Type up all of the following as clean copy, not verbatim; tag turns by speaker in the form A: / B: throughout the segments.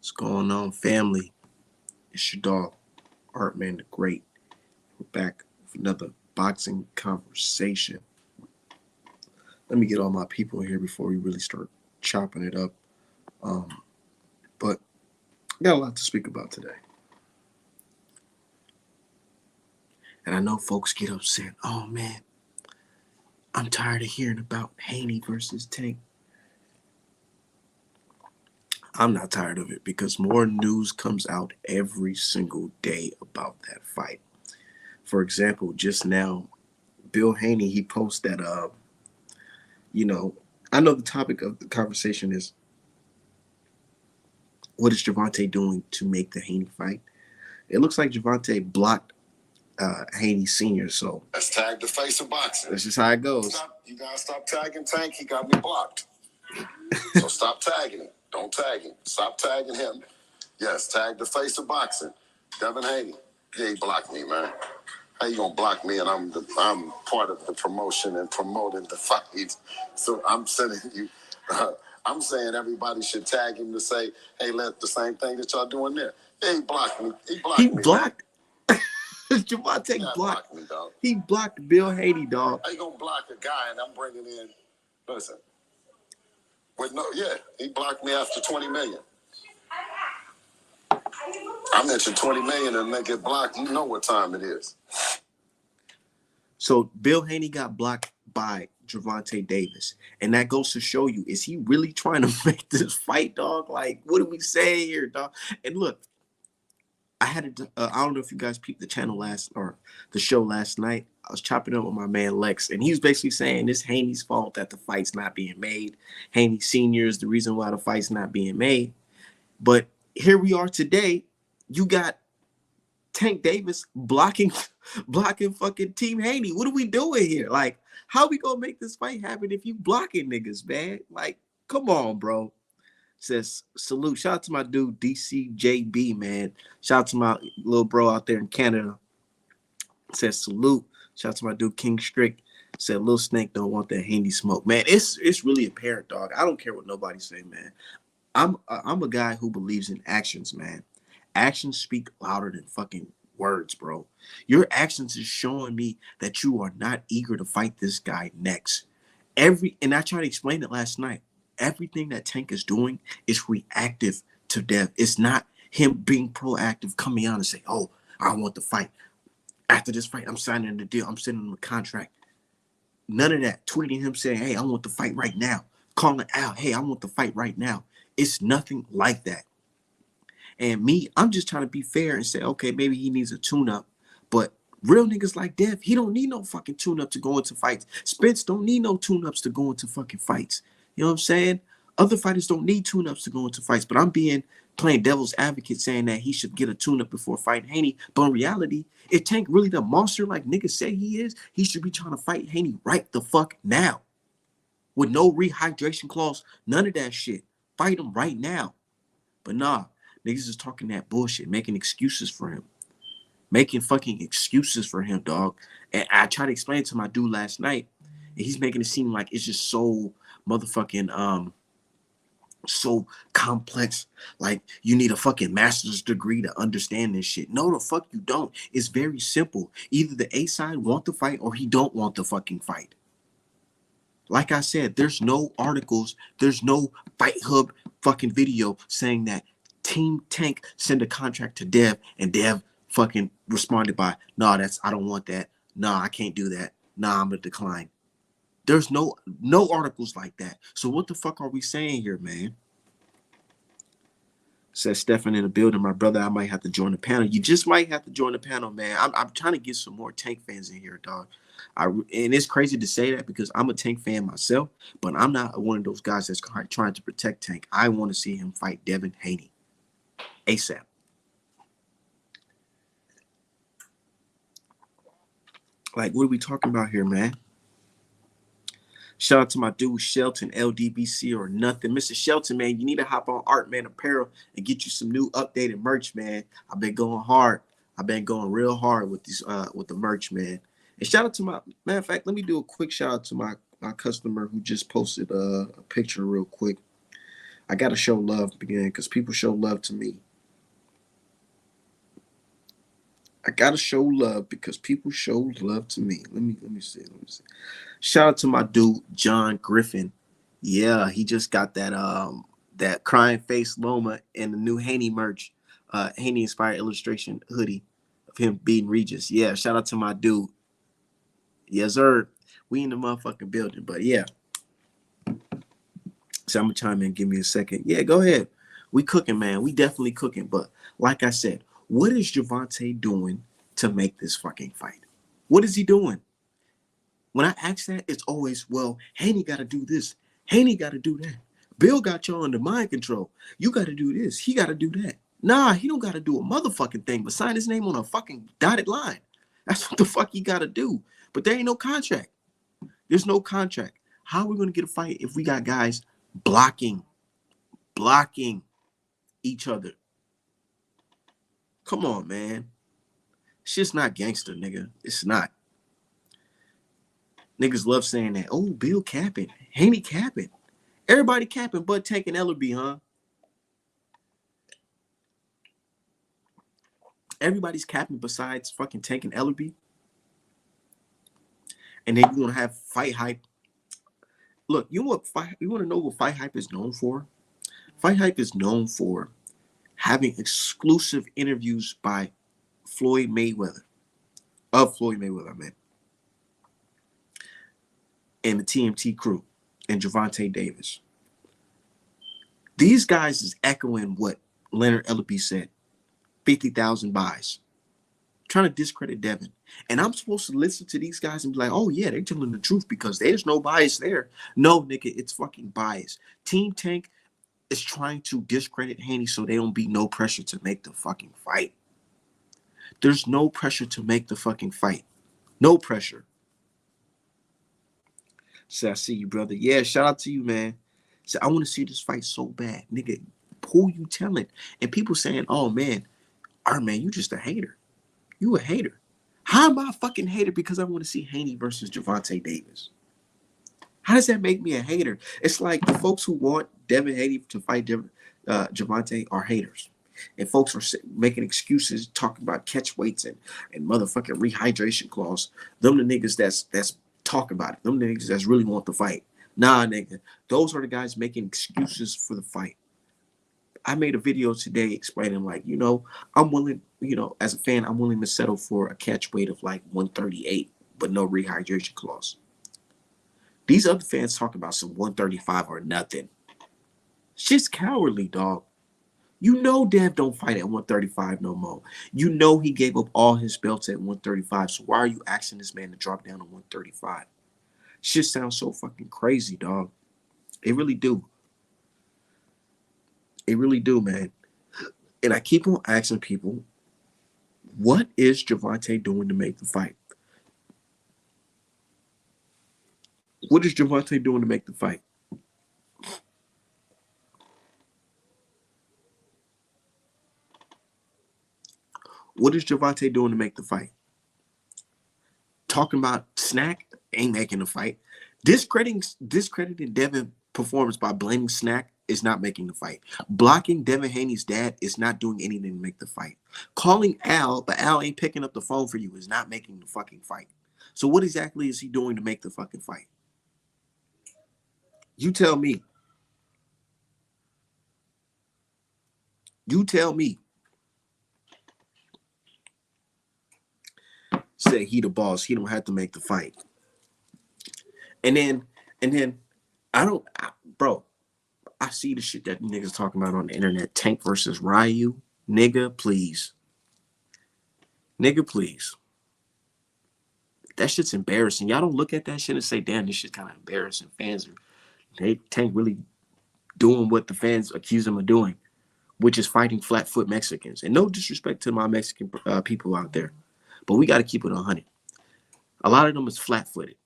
A: What's going on, family? It's your dog, Artman the Great. We're back with another boxing conversation. Let me get all my people in here before we really start chopping it up. But I got a lot to speak about today. And I know folks get upset. Oh, man, I'm tired of hearing about Haney versus Tank. I'm not tired of it because more news comes out every single day about that fight. For example, just now, Bill Haney, he posted that, I know the topic of the conversation is what is Gervonta doing to make the Haney fight? It looks like Gervonta blocked Haney Sr., so
B: let's tag the face of boxing.
A: that's just how it goes.
B: You gotta stop tagging Tank. He got me blocked. So stop tagging him. Don't tag him. Stop tagging him. Yes, tag the face of boxing. Devin Haney. Yeah, he blocked me, man. How you gonna block me? And I'm part of the promotion and promoting the fight. So I'm sending you. I'm saying everybody should tag him to say, "Hey, let the same thing that y'all doing there." Yeah, he blocked me.
A: He blocked. Gervonta blocked
B: me, dog.
A: He blocked Bill Haney, dog.
B: How you gonna block a guy and I'm bringing in? Listen. He blocked me after 20 million. I mentioned 20 million and they get blocked. You know what time it is.
A: So Bill Haney got blocked by Gervonta Davis. And that goes to show you, is he really trying to make this fight, dog? Like, what are we saying here, dog? And look, I don't know if you guys peeped the show last night. I was chopping up with my man Lex, and he was basically saying it's Haney's fault that the fight's not being made. Haney Sr. is the reason why the fight's not being made. But here we are today. You got Tank Davis blocking fucking Team Haney. What are we doing here? Like, how we gonna make this fight happen if you blocking niggas, man? Like, come on, bro. Says salute. Shout out to my dude DCJB, man. Shout out to my little bro out there in Canada. Says salute. Shout out to my dude King Strick. Said Lil Snake don't want that Haney smoke. Man, it's really apparent, dog. I don't care what nobody say, man. I'm a guy who believes in actions, man. Actions speak louder than fucking words, bro. Your actions is showing me that you are not eager to fight this guy next. And I tried to explain it last night. Everything that Tank is doing is reactive to death. It's not him being proactive, coming out and saying, "Oh, I want the fight. After this fight, I'm signing the deal. I'm sending him a contract." None of that. Tweeting him saying, "Hey, I want the fight right now." Calling out, "Hey, I want the fight right now." It's nothing like that. And me, I'm just trying to be fair and say, okay, maybe he needs a tune-up. But real niggas like Dev, he don't need no fucking tune-up to go into fights. Spence don't need no tune-ups to go into fucking fights. You know what I'm saying? Other fighters don't need tune-ups to go into fights. But I'm playing devil's advocate saying that he should get a tune-up before fighting Haney. But in reality, if Tank really the monster like niggas say he is, he should be trying to fight Haney right the fuck now. With no rehydration clause, none of that shit. Fight him right now. But nah, niggas is talking that bullshit, making excuses for him. Making fucking excuses for him, dog. And I tried to explain it to my dude last night, and he's making it seem like it's just so motherfucking so complex. Like you need a fucking master's degree to understand this shit. No, the fuck you don't. It's very simple. Either the A side want the fight or he don't want the fucking fight. Like I said, there's no articles, there's no Fight Hub fucking video saying that Team Tank sent a contract to Dev and Dev fucking responded by, "Nah, I don't want that. Nah, I can't do that. Nah, I'm gonna decline." There's no articles like that. So what the fuck are we saying here, man? Says Stefan in the building, my brother, I might have to join the panel. You just might have to join the panel, man. I'm trying to get some more Tank fans in here, dog. And it's crazy to say that because I'm a Tank fan myself, but I'm not one of those guys that's trying to protect Tank. I want to see him fight Devin Haney ASAP. Like, what are we talking about here, man? Shout out to my dude Shelton, LDBC or nothing. Mr. Shelton, man, you need to hop on Artman Apparel and get you some new updated merch, man. I've been going hard. I've been going real hard with the merch, man. And shout out to matter of fact, let me do a quick shout out to my customer who just posted a picture real quick. I gotta show love again because people show love to me. I gotta show love because people show love to me. Let me see. Shout out to my dude John Griffin. Yeah, he just got that crying face Loma and the new Haney merch, Haney inspired illustration hoodie of him beating Regis. Yeah, shout out to my dude. Yes, sir. We in the motherfucking building, but yeah. So I'm gonna chime in. Give me a second. Yeah, go ahead. We cooking, man. We definitely cooking. But like I said, what is Gervonta doing to make this fucking fight? What is he doing? When I ask that, it's always, well, Haney got to do this. Haney got to do that. Bill got you under mind control. You got to do this. He got to do that. Nah, he don't got to do a motherfucking thing but sign his name on a fucking dotted line. That's what the fuck he got to do. But there ain't no contract. There's no contract. How are we going to get a fight if we got guys blocking each other? Come on, man. It's just not gangster, nigga. It's not. Niggas love saying that. Oh, Bill capping. Haney capping. Everybody capping but Tank and Ellerby, huh? Everybody's capping besides fucking Tank and Ellerby. And then you want to have fight hype. Look, you want to know what fight hype is known for? Fight hype is known for having exclusive interviews by Floyd Mayweather. I mean. And the TMT crew and Gervonta Davis. These guys is echoing what Leonard Ellerby said. 50,000 buys. Trying to discredit Devin. And I'm supposed to listen to these guys and be like, oh yeah, they're telling the truth because there's no bias there. No, nigga, it's fucking bias. Team Tank is trying to discredit Haney so they don't be no pressure to make the fucking fight. There's no pressure to make the fucking fight. No pressure. So I see you, brother. Yeah, shout out to you, man. So I want to see this fight so bad. Nigga, who you telling? And people saying, oh man, you just a hater. You a hater. How am I a fucking hater because I want to see Haney versus Gervonta Davis? How does that make me a hater? It's like the folks who want Devin Haney to fight Gervonta are haters. And folks are making excuses, talking about catch weights and motherfucking rehydration clause. Them the niggas that's talk about it. Them the niggas that's really want the fight. Nah, nigga. Those are the guys making excuses for the fight. I made a video today explaining, like, I'm willing, as a fan, I'm willing to settle for a catch weight of like 138, but no rehydration clause. These other fans talk about some 135 or nothing. It's just cowardly, dog. Dev don't fight at 135 no more. He gave up all his belts at 135. So why are you asking this man to drop down to 135? Shit sounds so fucking crazy, dog. It really do. It really do, man. And I keep on asking people, what is Gervonta doing to make the fight? What is Gervonta doing to make the fight? What is Gervonta doing to make the fight? Talking about Snack ain't making the fight. Discrediting Devin performance by blaming Snack is not making the fight. Blocking Devin Haney's dad is not doing anything to make the fight. Calling Al, but Al ain't picking up the phone for you is not making the fucking fight. So what exactly is he doing to make the fucking fight? You tell me. You tell me. Say he the boss. He don't have to make the fight. And then bro, I see the shit that niggas talking about on the internet. Tank versus Ryu. Nigga, please. Nigga, please. That shit's embarrassing. Y'all don't look at that shit and say, damn, this shit's kind of embarrassing. Tank really doing what the fans accuse him of doing, which is fighting flat-foot Mexicans. And no disrespect to my Mexican people out there, but we got to keep it 100. A lot of them is flat-footed.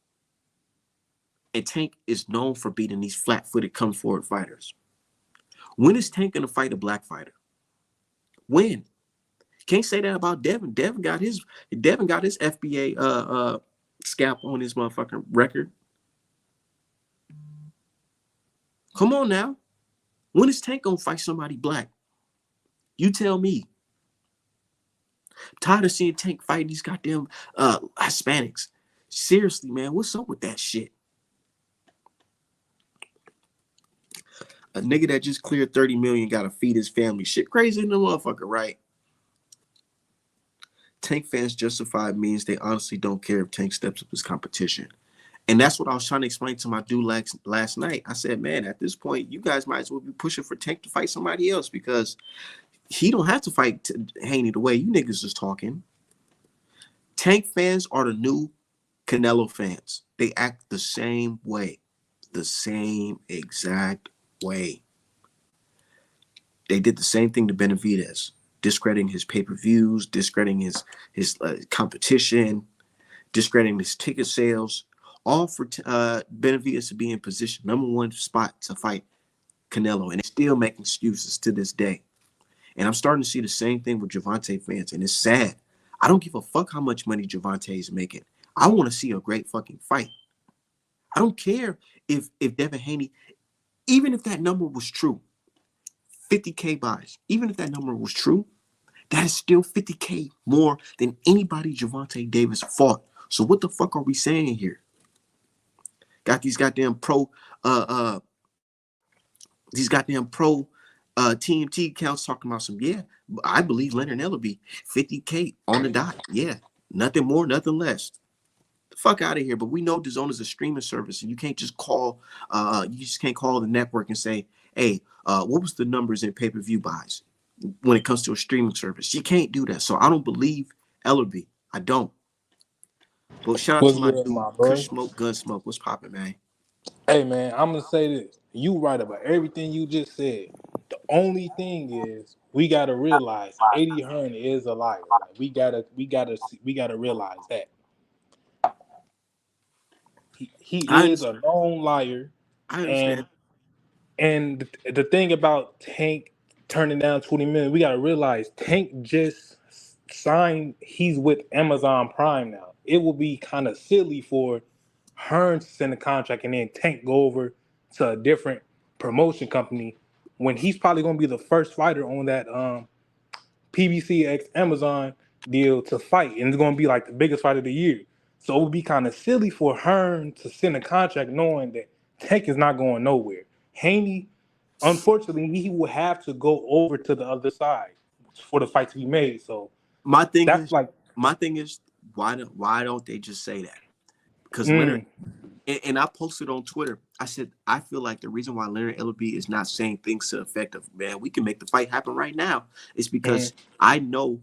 A: And Tank is known for beating these flat-footed come-forward fighters. When is Tank going to fight a black fighter? When? Can't say that about Devin. Devin got his FBA scalp on his motherfucking record. Come on now. When is Tank gonna fight somebody black? You tell me. I'm tired of seeing Tank fighting these goddamn Hispanics. Seriously, man, what's up with that shit? A nigga that just cleared 30 million gotta feed his family. Shit crazy in the motherfucker, right? Tank fans justified means they honestly don't care if Tank steps up his competition. And that's what I was trying to explain to my dude last night. I said, man, at this point, you guys might as well be pushing for Tank to fight somebody else because he don't have to fight Haney the way you niggas is talking. Tank fans are the new Canelo fans. They act the same way. The same exact way. They did the same thing to Benavidez, discrediting his pay-per-views, discrediting his competition, discrediting his ticket sales, all for Benavidez to be in position, number one spot to fight Canelo, and they still make excuses to this day. And I'm starting to see the same thing with Gervonta fans, and it's sad. I don't give a fuck how much money Gervonta is making. I want to see a great fucking fight. I don't care if Devin Haney, even if that number was true, 50K buys, even if that number was true, that is still 50K more than anybody Gervonta Davis fought. So what the fuck are we saying here? Got these goddamn pro TMT accounts talking about some, yeah, I believe Leonard Ellerbe 50K on the dot. Yeah, nothing more, nothing less. The fuck out of here. But we know DAZN is a streaming service, and you can't just call the network and say, hey, what was the numbers in pay-per-view buys when it comes to a streaming service? You can't do that. So I don't believe Ellerbe. I don't. But shout out to
C: What's
A: my
C: good,
A: dude,
C: my
A: Kush
C: boy?
A: Smoke, Gun Smoke. What's popping, man?
C: Hey, man, I'm gonna say this. You right about everything you just said. The only thing is we gotta realize Eddie Hearn is a liar. Like we gotta realize that
A: I
C: he is a
A: understand.
C: known liar,
A: I understand.
C: and the thing about Tank turning down 20 million, we gotta realize Tank just signed. He's with Amazon Prime now. It will be kind of silly for Hearn to send a contract and then Tank go over to a different promotion company when he's probably gonna be the first fighter on that PBC x Amazon deal to fight, and it's gonna be like the biggest fight of the year. So it would be kind of silly for Hearn to send a contract knowing that Tank is not going nowhere. Haney, unfortunately, he will have to go over to the other side for the fight to be made. So
A: My thing
C: that's
A: is,
C: like,
A: why don't they just say that? Because Leonard,
C: mm,
A: and I posted on Twitter, I said, I feel like the reason why Leonard Ellerbe is not saying things to the effect of, man, we can make the fight happen right now, is because I know,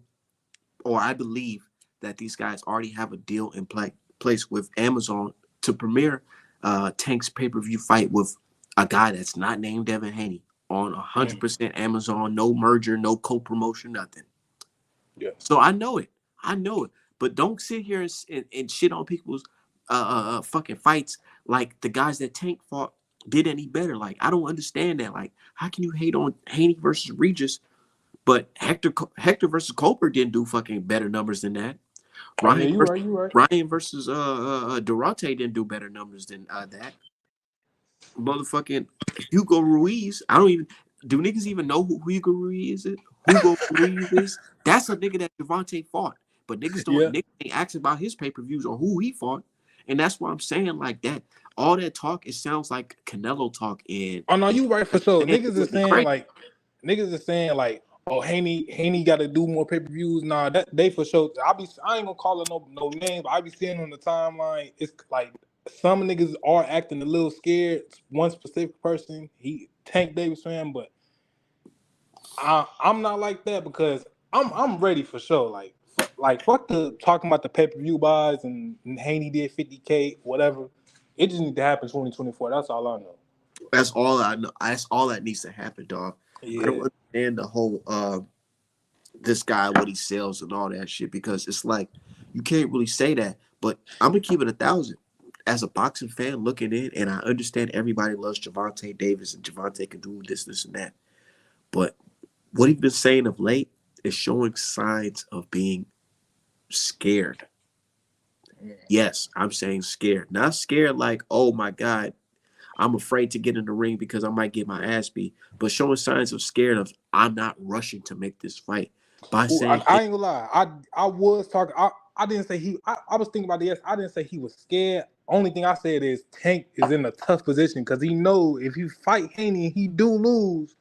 A: or I believe that these guys already have a deal in place with Amazon to premiere Tank's pay-per-view fight with a guy that's not named Devin Haney on 100% Amazon, no merger, no co-promotion, nothing.
C: yeah.
A: So I know it. I know it. But don't sit here and shit on people's fucking fights like the guys that Tank fought did any better. Like, I don't understand that. Like, how can you hate on Haney versus Regis, but Hector versus Colbert didn't do fucking better numbers than that.
C: Oh yeah,
A: Ryan
C: you
A: versus
C: right, you right.
A: Ryan versus Durante didn't do better numbers than that. Motherfucking Hugo Ruiz. I don't even do niggas even know who Hugo Ruiz is? Hugo Ruiz is? That's a nigga that Devontae fought. But
C: Yeah.
A: niggas ain't asking about his pay-per-views or who he fought. And that's why I'm saying like that. All that talk, it sounds like Canelo talk in.
C: Oh no, you right for sure. Niggas is saying
A: Crazy.
C: like, oh Haney got to do more pay per views. Nah, that they for sure. I ain't gonna call it no name, but I be seeing on the timeline. It's like some niggas are acting a little scared. One specific person, he Tank Davis fan, but I'm not like that because I'm ready for sure. Like fuck the talking about the pay per view buys and Haney did 50K whatever. It just need to happen 2024. That's all I know.
A: That's all I know. That's all that needs to happen, dog. I don't
C: Yeah.
A: understand the whole this guy, what he sells and all that shit, because it's like you can't really say that. But I'm gonna keep it 1,000. As a boxing fan looking in, and I understand everybody loves Gervonta Davis and Gervonta can do this, and that. But what he's been saying of late is showing signs of being scared. Yes, I'm saying scared. Not scared like, oh my God, I'm afraid to get in the ring because I might get my ass beat. But showing signs of scared of, I'm not rushing to make this fight by
C: Ooh,
A: saying,
C: I ain't gonna lie. I was talking. I didn't say he. I was thinking about this. I didn't say he was scared. Only thing I said is Tank is in a tough position because he know if you fight Haney and he do lose,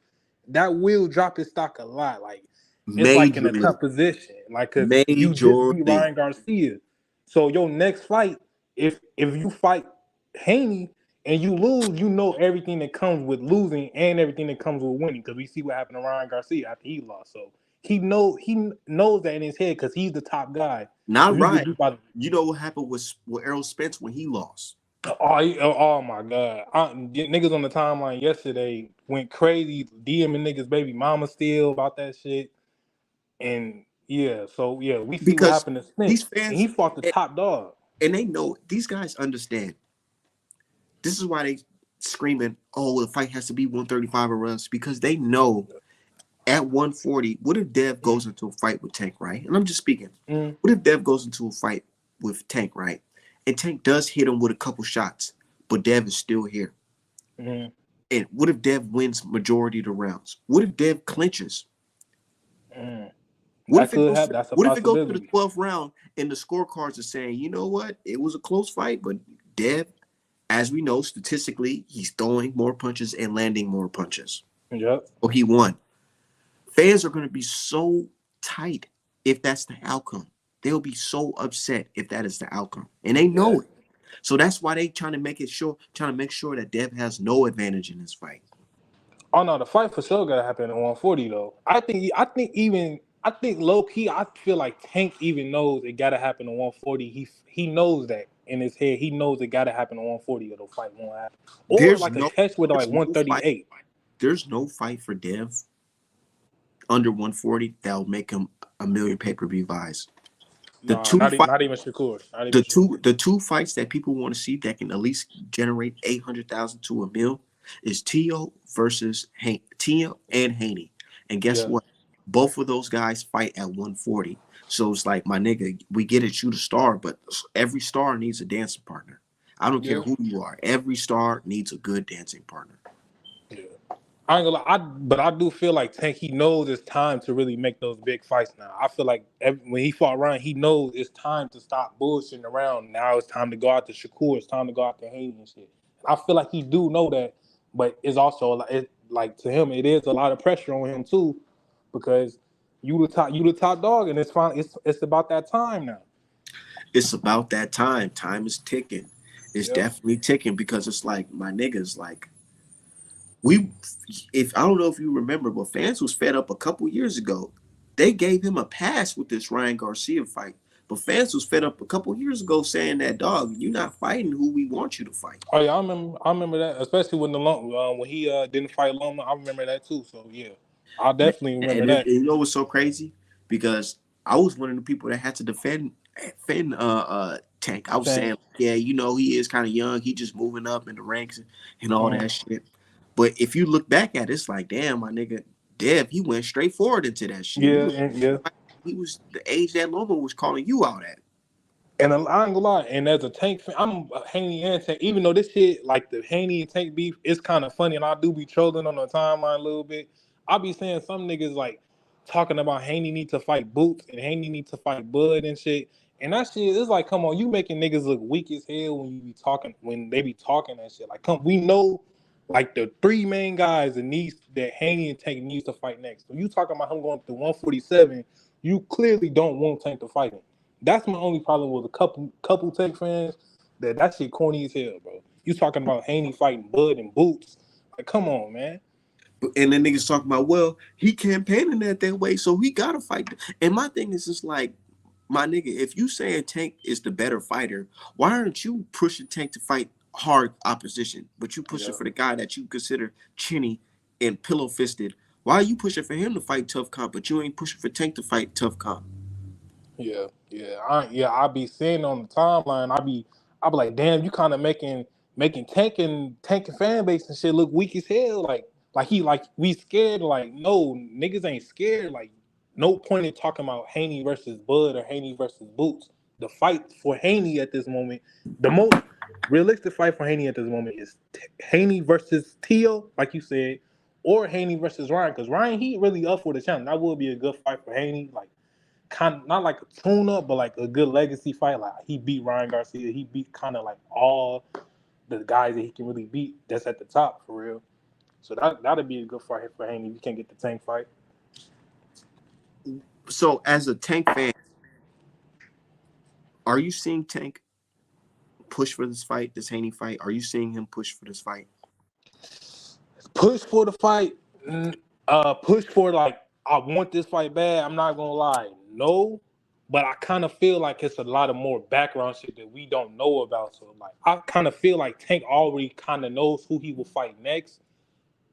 C: that will drop his stock a lot. Like it's like in a
A: majorly,
C: tough position. Like because you just beat
A: majorly.
C: Ryan Garcia, so your next fight, if you fight Haney and you lose, you know everything that comes with losing and everything that comes with winning. Because we see what happened to Ryan Garcia after he lost. So he knows that in his head because he's the top guy.
A: Not
C: If you get
A: right.
C: beat by
A: You know what happened with Errol Spence when he lost?
C: oh my god, niggas on the timeline yesterday went crazy, DMing niggas baby mama still about that shit, and yeah, so yeah, we see what
A: Because
C: happened to
A: these
C: Spence, and he
A: fans,
C: fought the top dog.
A: and they know, these guys understand. This is why they screaming, "Oh, the fight has to be 135 or else," because they know at 140, what if Dev
C: Mm,
A: goes into a fight with Tank, right? And I'm just speaking.
C: mm,
A: What if Dev goes into a fight with Tank, right? And Tank does hit him with a couple shots, but Dev is still here.
C: mm,
A: And what if Dev wins majority of the rounds? What if Dev clinches?
C: mm.
A: What
C: That
A: if it
C: could
A: goes
C: happen.
A: to
C: That's a
A: what if it goes to the
C: possibility.
A: 12th round and the scorecards are saying, you know what? It was a close fight, but Dev, as we know statistically, he's throwing more punches and landing more punches.
C: Yep.
A: So he won. Fans are going to be so tight if that's the outcome. They'll be so upset if that is the outcome, and they
C: Yeah.
A: know it. So that's why they trying to make sure that Dev has no advantage in this fight.
C: Oh no, the fight for sure gotta happen at 140 though. I think low key, I feel like Tank even knows it gotta happen at 140. He knows that in his head. He knows it gotta happen at 140 or the fight won't happen. Or
A: There's
C: like a
A: no,
C: catch with like
A: there's no fight.
C: 138.
A: There's no fight for Dev under 140 that will make him a million pay-per-view buys. The
C: Nah,
A: two fight,
C: not even Shakur. Not even Shakur.
A: the two fights that people want to see that can at least generate 800,000 to a mil is Tio versus Tio and Haney. And guess
C: Yeah,
A: what? Both of those guys fight at 140. So it's like, my nigga, we get it, you the star, but every star needs a dancing partner. I don't care
C: yeah,
A: who you are. Every star needs a good dancing partner.
C: yeah. I ain't gonna lie, but I do feel like Tank. He knows it's time to really make those big fights now. I feel like when he fought Ryan, he knows it's time to stop bullshitting around. Now it's time to go out to Shakur. It's time to go out to Haney and shit. I feel like he do know that, but it's also like to him, it is a lot of pressure on him too, because you the top dog, and it's fine. It's about that time now.
A: It's about that time. Time is ticking. It's
C: Yep.
A: definitely ticking because it's like, my niggas, like, we, if I don't know if you remember, but fans was fed up a couple years ago. They gave him a pass with this Ryan Garcia fight, but fans was fed up a couple years ago saying that, dog, you're not fighting who we want you to fight.
C: Oh yeah, I remember that, especially when he didn't fight Loma. I remember that too. So yeah, I
A: Man,
C: definitely remember
A: and
C: that.
A: you know what's so crazy? Because I was one of the people that had to defend Tank. I was
C: Tank.
A: saying, yeah, you know, he is kind of young. He just moving up in the ranks and all
C: Mm.
A: that shit. But if you look back at it, it's like, damn, my nigga, Dev, he went straight forward into that shit.
C: Yeah, and yeah.
A: He was the age that Loma was calling you out at.
C: And I ain't gonna lie, and as a Tank fan, I'm a Haney and Tank. Even though this shit, like the Haney and Tank beef, is kind of funny, and I do be trolling on the timeline a little bit. I be saying some niggas like talking about Haney need to fight Boots and Haney need to fight Bud and shit. And that shit is like, come on, you making niggas look weak as hell when you be talking when they be talking that shit. Like, come, we know like the three main guys that Haney and Tank needs to fight next. So you talking about him going to 147, you clearly don't want Tank to fight him. That's my only problem with a couple Tank fans. That shit corny as hell, bro. You talking about Haney fighting Bud and Boots? Like, come on, man.
A: And then niggas talking about, well, he campaigning that way, so he gotta fight. And my thing is just like, my nigga, if you saying Tank is the better fighter, why aren't you pushing Tank to fight hard opposition? But you pushing
C: Yeah.
A: for the guy that you consider chinny and pillow fisted. Why are you pushing for him to fight tough comp, but you ain't pushing for Tank to fight tough comp?
C: I be seeing on the timeline. I be like, damn, you kind of making tanking fan base and shit look weak as hell. Like we scared. Like no niggas ain't scared. Like no point in talking about Haney versus Bud or Haney versus Boots. the fight for Haney at this moment, the most realistic fight for Haney at this moment is Haney versus Tio, like you said, or Haney versus Ryan. Because Ryan, he really up for the challenge. That would be a good fight for Haney. Like, kind of not like a tune-up, but like a good legacy fight. Like, he beat Ryan Garcia. He beat kind of like all the guys that he can really beat that's at the top for real. So that'd be a good fight for Haney. You can't get the Tank fight.
A: So as a Tank fan, are you seeing Tank push for this fight, this Haney fight? Are you seeing him push for this fight?
C: Push for the fight. Push for like I want this fight bad. I'm not gonna lie, no. But I kind of feel like it's a lot of more background shit that we don't know about. So like I kind of feel like Tank already kind of knows who he will fight next.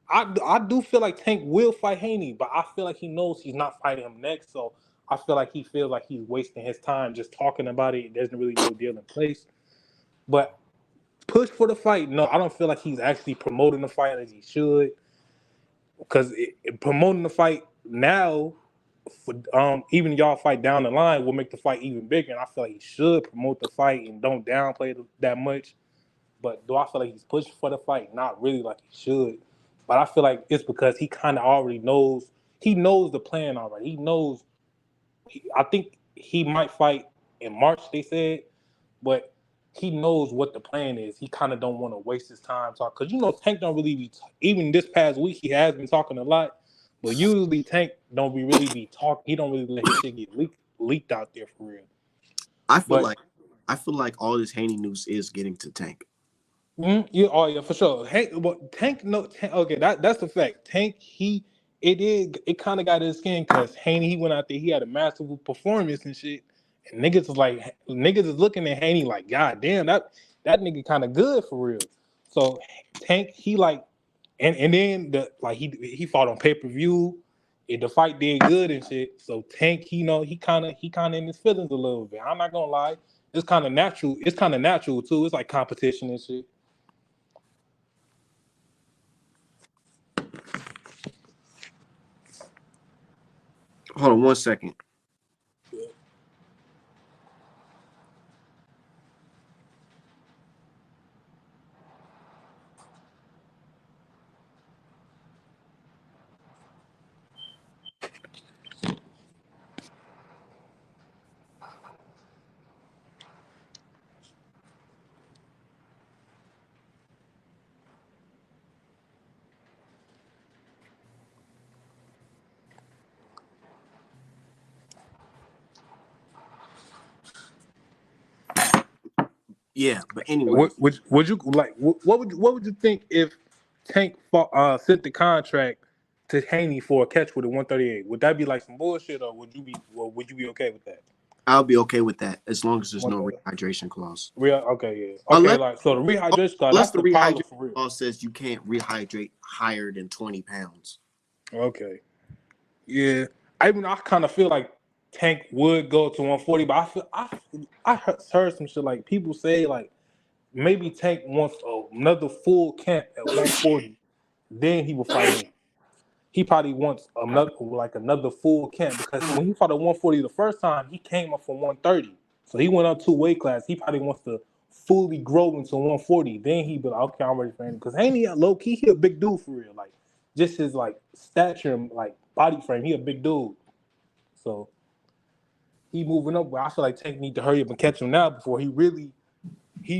C: I do feel like Tank will fight Haney, but I feel like he knows he's not fighting him next. So I feel like he feels like he's wasting his time just talking about it. There's really no deal in place. But push for the fight, no, I don't feel like he's actually promoting the fight as he should. Because promoting the fight now, for even y'all fight down the line will make the fight even bigger. And I feel like he should promote the fight and don't downplay it that much. But do I feel like he's pushing for the fight? Not really like he should. But I feel like it's because he kind of already knows. He knows the plan already. He knows. I think he might fight in March, they said. But he knows what the plan is. He kind of don't want to waste his time talking. Because, Tank don't really be... Even this past week, he has been talking a lot. But usually Tank don't really be talking. He don't really let his shit get leaked out there for real.
A: I feel like all this Haney news is getting to Tank.
C: Mm-hmm. Yeah, oh yeah, for sure. Tank, no, okay, that's the fact. Tank, it kind of got his skin because Haney, he went out there, he had a masterful performance and shit, and niggas is looking at Haney like, God damn, that nigga kind of good for real. So Tank, he like, and then he fought on pay-per-view, and the fight did good and shit. So Tank, he kind of in his feelings a little bit. I'm not gonna lie, it's kind of natural. It's kind of natural too. It's like competition and shit.
A: Hold on 1 second. Yeah, but anyway,
C: Would you like? What would you think if Tank sent the contract to Haney for a catch with a 138? Would that be like some bullshit, or would you be okay with that?
A: I'll be okay with that as long as there's no rehydration clause.
C: Okay, yeah. Okay, so the rehydration clause, that's the problem for real.
A: Clause says you can't rehydrate higher than 20 pounds.
C: Okay. Yeah. I kind of feel like Tank would go to 140, but I heard some shit like people say like maybe Tank wants another full camp at 140, then he will fight him. He probably wants another full camp because when he fought at 140 the first time, he came up from 130. So he went up 2 weight class. He probably wants to fully grow into 140. Then he be like, okay, I'm ready for Haney. Because Haney, low key, he a big dude for real. Like, just his like stature, like body frame, he a big dude. So he moving up. But I feel like Tank need to hurry up and catch him now before he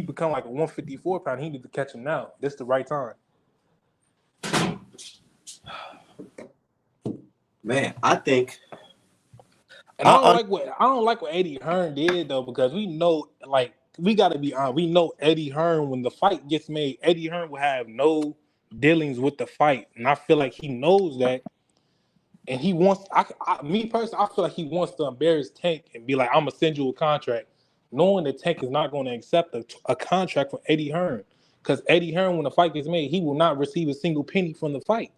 C: become like a 154 pound. He need to catch him now. This is the right time.
A: Man, I think.
C: And I don't like what Eddie Hearn did though, because we know, like, we gotta be honest. We know Eddie Hearn, when the fight gets made, Eddie Hearn will have no dealings with the fight, and I feel like he knows that. And he wants, me personally, I feel like he wants to embarrass Tank and be like, I'm gonna send you a contract, knowing that Tank is not going to accept a contract from Eddie Hearn, because Eddie Hearn, when the fight gets made, he will not receive a single penny from the fight.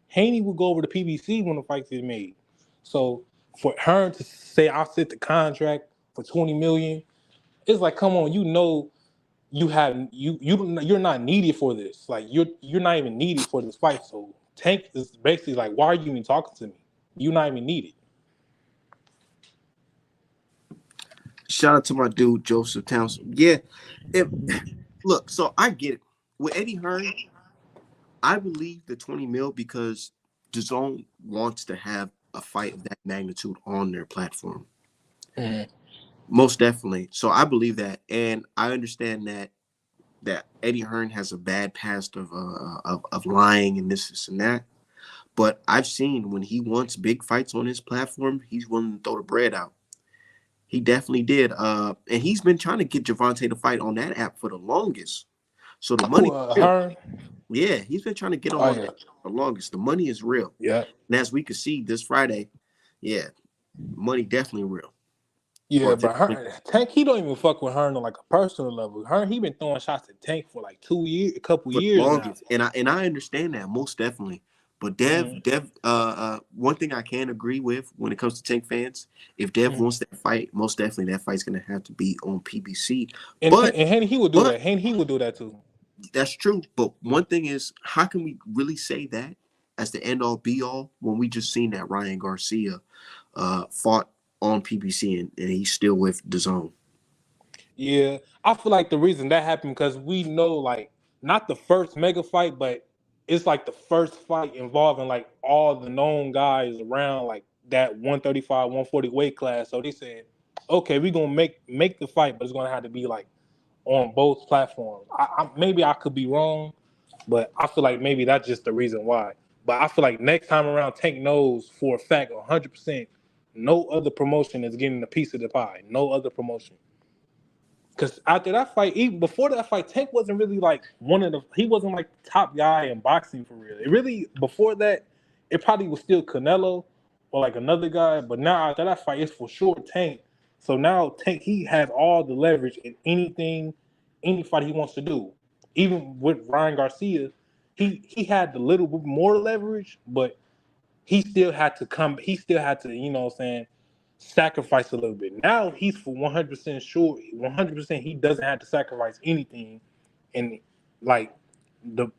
C: Haney will go over to PBC when the fight is made. So for Hearn to say I'll set the contract for $20 million, it's like, come on, you're not needed for this. Like you're not even needed for this fight. So Tank is basically like, why are you even talking to me? You're not even needed.
A: Shout out to my dude Joseph Townsend. Yeah, if look, so I get it with Eddie Hearn. I believe the 20 mil because DAZN wants to have a fight of that magnitude on their platform.
C: Mhm.
A: Most definitely. So I believe that, and I understand that Eddie Hearn has a bad past of lying and this and that. But I've seen when he wants big fights on his platform, he's willing to throw the bread out. He definitely did. And he's been trying to get Gervonta to fight on that app for the longest. So the money
C: Who,
A: is real.
C: Hearn?
A: Yeah, he's been trying to get him
C: Oh
A: on
C: yeah,
A: that for the longest. The money is real.
C: yeah,
A: And as we could see this Friday, yeah, money definitely real.
C: yeah.
A: Or
C: But
A: definitely
C: Tank, he don't even fuck with Hearn on like a personal level. Hearn, he been throwing shots at Tank for like 2 years, a couple
A: for the
C: years now.
A: longest. And I understand that most definitely. But
C: Mm-hmm.
A: One thing I can agree with when it comes to Tank fans, if Dev
C: Mm-hmm.
A: wants that fight, most definitely that fight's gonna have to be on PBC. But
C: And Haney, he would do
A: but
C: that. Haney, he would do that too.
A: that's true. But one thing is, how can we really say that as the end all be all when we just seen that Ryan Garcia fought on PBC and he's still with the zone?
C: Yeah, I feel like the reason that happened because we know like not the first mega fight, but it's like the first fight involving like all the known guys around like that 135, 140 weight class. So they said, okay, we're gonna make the fight, but it's gonna have to be like on both platforms. Maybe I could be wrong, but I feel like maybe that's just the reason why. But I feel like next time around, Tank knows for a fact, 100%, no other promotion is getting a piece of the pie. No other promotion. Because after that fight, even before that fight, Tank wasn't really like he wasn't like the top guy in boxing for real. It really, before that, it probably was still Canelo or like another guy. But now after that fight, it's for sure Tank. So now Tank, he has all the leverage in anything, any fight he wants to do. Even with Ryan Garcia, he had the little bit more leverage, but he still had to, you know what I'm saying, sacrifice a little bit. Now he's for 100% sure, 100% he doesn't have to sacrifice anything. And like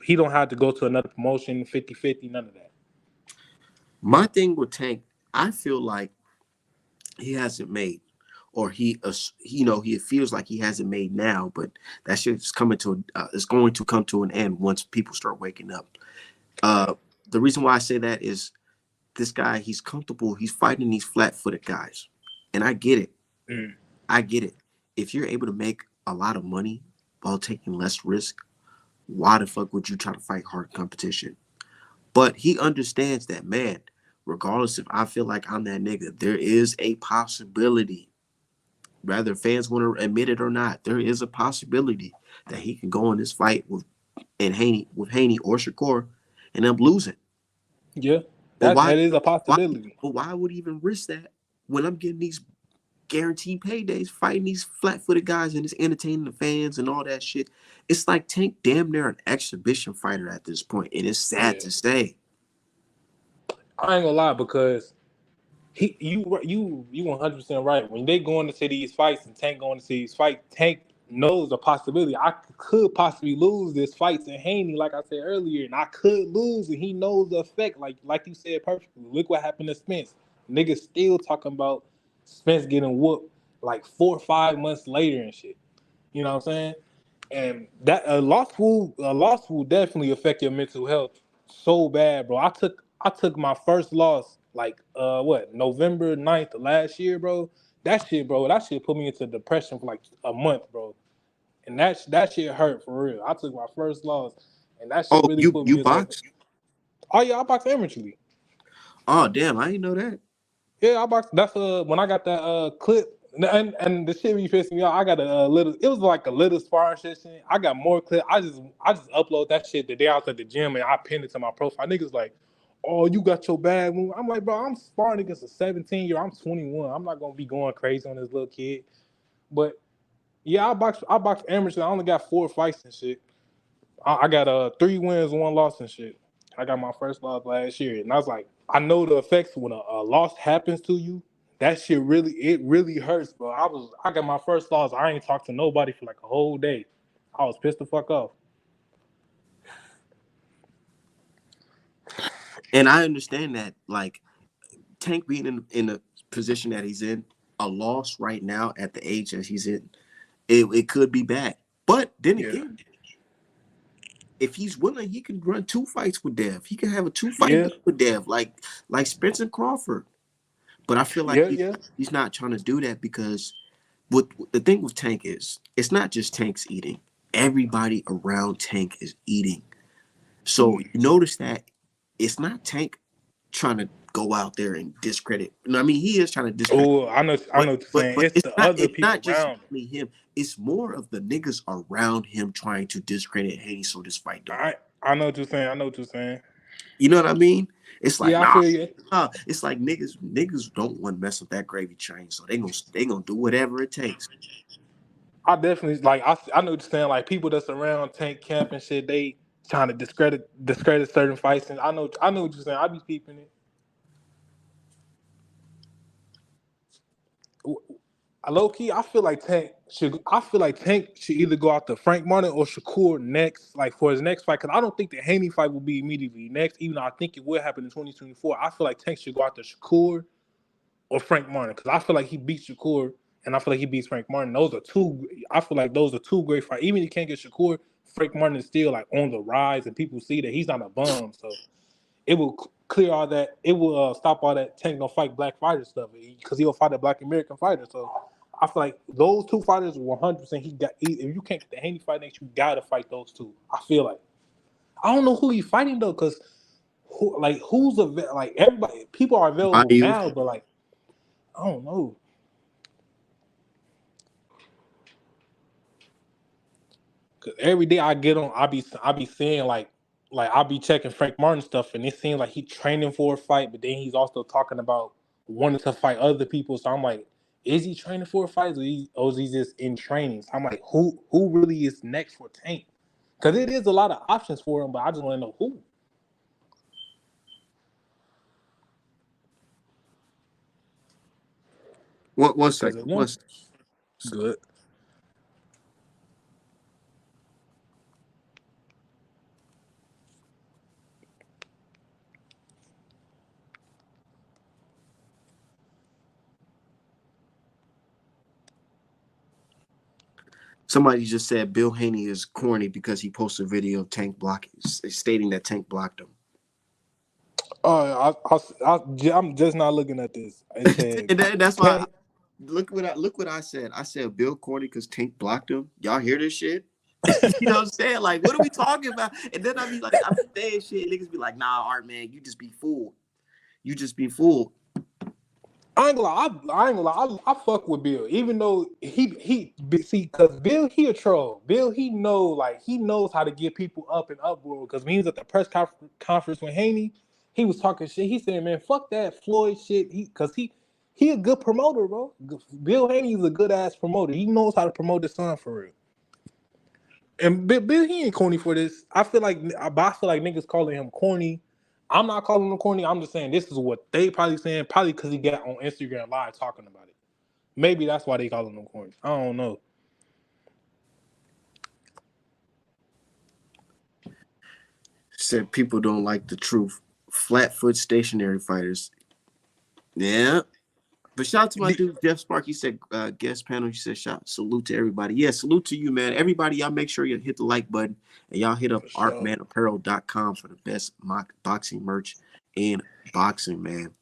C: he don't have to go to another promotion, 50-50, none of that.
A: My thing with Tank, I feel like he hasn't made, or he feels like he hasn't made now, but that shit's coming to it's going to come to an end once people start waking up.
C: Right.
A: Uh, the reason why I say that is this guy, he's comfortable. He's fighting these flat-footed guys, and I get it.
C: Mm.
A: I get it. If you're able to make a lot of money while taking less risk, why the fuck would you try to fight hard competition? But he understands that, man, regardless if I feel like I'm that nigga, there is a possibility, whether fans want to admit it or not, there is a possibility that he can go in this fight with Haney or Shakur and end up losing.
C: Yeah,
A: But
C: that
A: why
C: that is a
A: why
C: possibility.
A: but why would he even risk that when I'm getting these guaranteed paydays fighting these flat-footed guys and it's entertaining the fans and all that shit? It's like Tank damn near an exhibition fighter at this point, and it's sad
C: Yeah,
A: to say.
C: I ain't gonna lie because you 100% right. When they going to see these fights and Tank going to see these fights, Tank knows the possibility. I could possibly lose this fight to Haney, like I said earlier, and I could lose, and he knows the effect. Like you said perfectly. Look what happened to Spence. Niggas still talking about Spence getting whooped like 4 or 5 months later and shit. You know what I'm saying? And that a loss will definitely affect your mental health so bad, bro. I took my first loss like November 9th of last year, bro. That shit put me into depression for like a month, bro. And that shit hurt for real. I took my first loss, and that shit
A: Oh,
C: really
A: you
C: put
A: you
C: me into.
A: box?
C: Oh yeah, I box amateurly.
A: Oh damn, I didn't know that.
C: Yeah, I boxed. That's when I got that clip, and the shit be pissing me off. I got a little. It was like a little sparring session. I got more clip. I just upload that shit the day I was at the gym and I pinned it to my profile. Niggas like, oh, you got your bag move. I'm like, bro, I'm sparring against a 17-year. I'm 21. I'm not gonna be going crazy on this little kid. But yeah, I box amateur. I only got 4 fights and shit. I got 3 wins, 1 loss and shit. I got my first loss last year, and I was like, I know the effects when a loss happens to you. That shit really hurts, bro. I got my first loss. I ain't talked to nobody for like a whole day. I was pissed the fuck off.
A: And I understand that, like Tank being in the position that he's in, a loss right now at the age that he's in, it could be bad. But then again, if he's willing, he can run 2 fights with Dev. He can have a 2-fight
C: Yeah,
A: battle with Dev, like Spencer Crawford. But I feel like
C: yeah.
A: he's not trying to do that because what the thing with Tank is, it's not just Tank's eating. Everybody around Tank is eating. So you notice that it's not Tank trying to go out there and discredit. I mean, he is trying to discredit.
C: Oh, I know what you're saying.
A: But
C: It's the other
A: it's
C: people
A: not just
C: around him.
A: only him. It's more of the niggas around him trying to discredit Haney so this fight don't happen.
C: I know what you're saying. I know what you're saying.
A: You know what I mean? It's like
C: Yeah, I
A: nah.
C: feel you.
A: It's like niggas don't want to mess up that gravy train, so they gonna do whatever it takes.
C: I definitely like. I know what you're saying. Like people that's around Tank Camp and shit, they trying to discredit certain fights, and I know what you're saying. I be peeping it. Low key, I feel like Tank should. I feel like Tank should either go out to Frank Martin or Shakur next, like for his next fight. Because I don't think the Haney fight will be immediately next. Even though I think it will happen in 2024. I feel like Tank should go out to Shakur or Frank Martin because I feel like he beats Shakur and I feel like he beats Frank Martin. Those are two. I feel like those are two great fights. Even if he can't get Shakur, Frank Martin is still like on the rise, and people see that he's not a bum. So it will clear all that. It will stop all that Tank don't fight black fighter stuff because he'll fight a black American fighter. So I feel like those two fighters 100%. If you can't get the Haney fight next, you gotta fight those two. I feel like I don't know who he's fighting though, because who's like everybody people are available
A: Mayu,
C: now, but like I don't know. Cause every day I get on, I be seeing like I be checking Frank Martin stuff, and it seems like he's training for a fight, but then he's also talking about wanting to fight other people. So I'm like, is he training for a fight, or is he just in training? So I'm like, who really is next for Tank? Because it is a lot of options for him, but I just want to know who.
A: one
C: Because
A: second.
C: good.
A: Somebody just said Bill Haney is corny because he posted a video of Tank blocking, stating that Tank blocked him.
C: I'm just not looking at this. It said,
A: And that's why look what I said. I said Bill corny because Tank blocked him. Y'all hear this shit? You know what I'm saying? Like, what are we talking about? And then I be saying shit. Niggas be like, nah, Art man, you just be fooled. You just be fooled.
C: I ain't gonna lie. I ain't gonna lie. I fuck with Bill, even though see, cause Bill he a troll. Bill he knows how to get people up and uproar. Cause when he was at the press conference with Haney, he was talking shit. He said, "Man, fuck that Floyd shit." He a good promoter, bro. Bill Haney is a good ass promoter. He knows how to promote his son for real. And Bill he ain't corny for this. I feel like niggas calling him corny. I'm not calling him corny. I'm just saying this is what they probably saying. Probably because he got on Instagram Live talking about it. Maybe that's why they calling him corny. I don't know.
A: Said people don't like the truth. Flatfoot stationary fighters. Yeah. But shout out to my dude Jeff Spark. He said guest panel. He said salute to everybody. Yeah, salute to you, man. Everybody, y'all make sure you hit the like button and y'all hit up
C: Sure.
A: artmanapparel.com for the best boxing merch in boxing, man.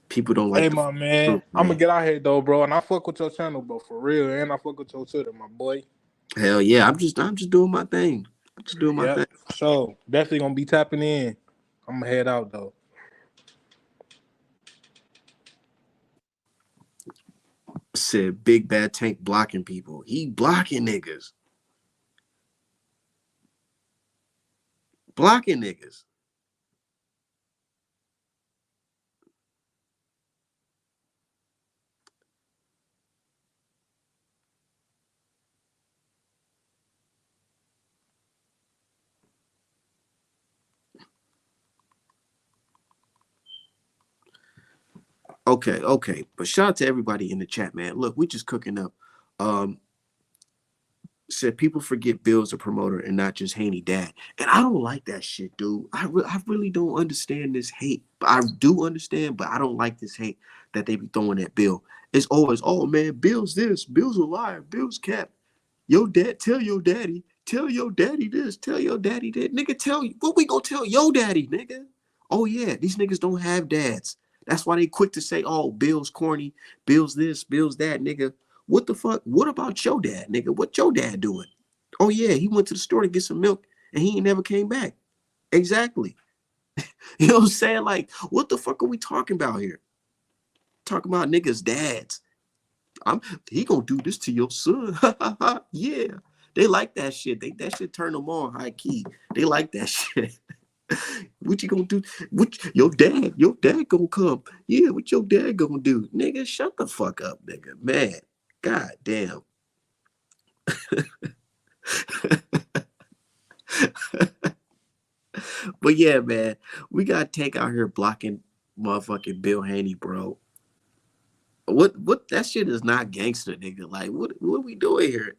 A: People don't like
C: my man.
A: truth,
C: I'm gonna get out here though, bro. And I fuck with your channel, bro, for real. And I fuck with your Twitter, my boy.
A: Hell yeah. I'm just doing my thing. I'm just doing my thing.
C: So definitely gonna be tapping in. I'm gonna head out though.
A: Said Big Bad Tank blocking people. He blocking niggas. Blocking niggas. Okay. But shout out to everybody in the chat, man. Look, we just cooking up. Said people forget Bill's a promoter and not just Haney dad. And I don't like that shit, dude. I really don't understand this hate. But I do understand, but I don't like this hate that they be throwing at Bill. It's always, oh man, Bill's this, Bill's a liar, Bill's cap. Your dad, tell your daddy this, tell your daddy that. Nigga, tell you what we gonna tell your daddy, nigga. Oh yeah, these niggas don't have dads. That's why they quick to say, oh, Bill's corny, Bill's this, Bill's that, nigga. What the fuck? What about your dad, nigga? What your dad doing? Oh yeah, he went to the store to get some milk and he ain't never came back. Exactly. You know what I'm saying? Like, what the fuck are we talking about here? Talking about niggas' dads. I'm he gonna do this to your son. Yeah. They like that shit. That shit turn them on high key. They like that shit. What you gonna do? What your dad gonna come? Yeah, what your dad gonna do? Nigga, shut the fuck up, nigga. Man, god damn. But yeah, man, we got Tank out here blocking motherfucking Bill Haney, bro. What that shit is not gangster, nigga. Like, what are we doing here?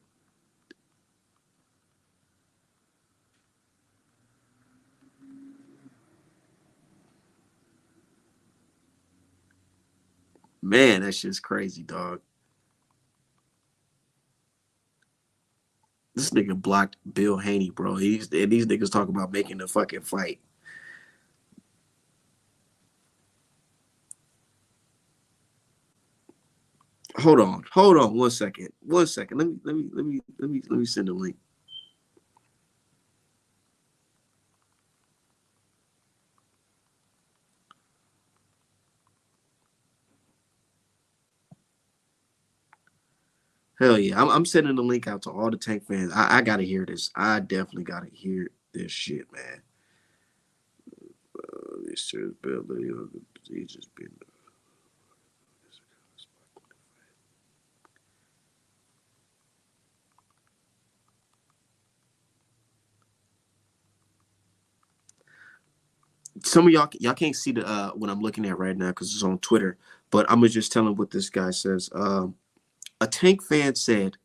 A: Man, that shit's crazy, dog. This nigga blocked Bill Haney, bro. And these niggas talking about making a fucking fight. Hold on, 1 second, 1 second. Let me send a link. Hell yeah, I'm sending the link out to all the Tank fans. I gotta hear this. I definitely gotta hear this shit, man. This Bill, he just been. Some of y'all can't see the what I'm looking at right now because it's on Twitter. But I'm gonna just tell him what this guy says. A Tank fan said,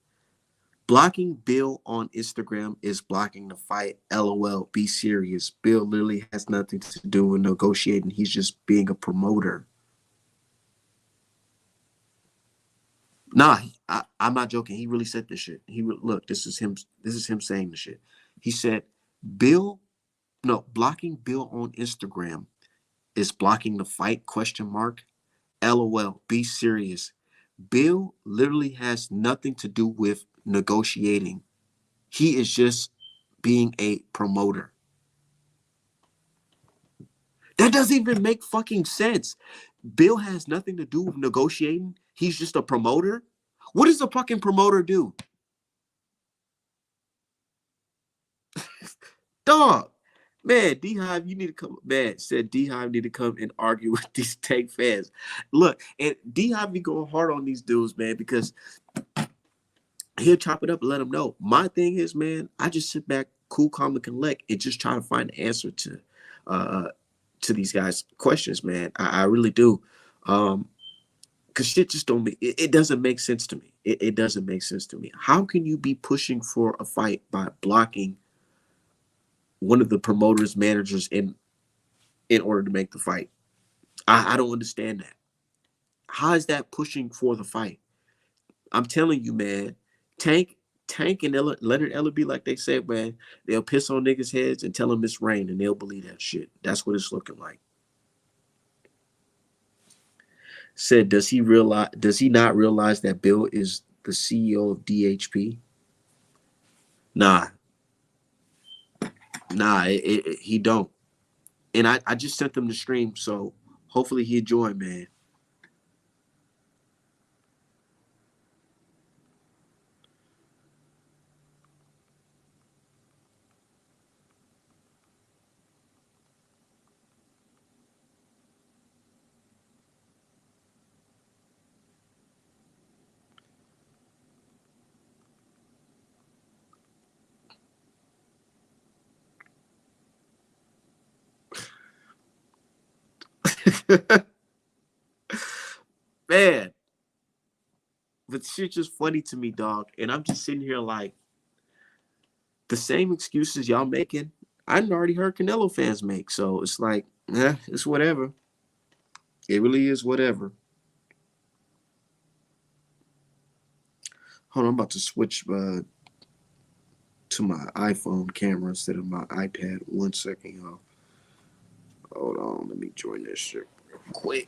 A: "Blocking Bill on Instagram is blocking the fight. LOL. Be serious. Bill literally has nothing to do with negotiating. He's just being a promoter." Nah, I'm not joking. He really said this shit. Look. This is him. This is him saying the shit. He said, "Bill, no, blocking Bill on Instagram is blocking the fight? Question mark. LOL. Be serious. Bill literally has nothing to do with negotiating. He is just being a promoter." That doesn't even make fucking sense. Bill has nothing to do with negotiating. He's just a promoter. What does a fucking promoter do? Dog. Man, D Hive, you need to come. Man, said D Hive need to come and argue with these Tank fans. Look, and D Hive be going hard on these dudes, man, because he'll chop it up and let them know. My thing is, man, I just sit back, cool, calm, and collect, and just try to find an answer to these guys' questions, man. I really do. Cause shit just don't make it doesn't make sense to me. It doesn't make sense to me. How can you be pushing for a fight by blocking one of the promoters, managers in order to make the fight? I don't understand that. How is that pushing for the fight? I'm telling you, man, Tank, Tank and Leonard Ellerby, like they said, man, they'll piss on niggas' heads and tell them it's rain and they'll believe that shit. That's what it's looking like. Said, does he not realize that Bill is the CEO of DHP? Nah, he don't. And I just sent them the stream, so hopefully he join, man. Man, but shit just funny to me, dog. And I'm just sitting here like, The same excuses y'all making, I already heard Canelo fans make. So it's like, it's whatever. It really is whatever. Hold on, I'm about to switch to my iPhone camera instead of my iPad. 1 second, y'all. Hold on, let me join this shit real quick.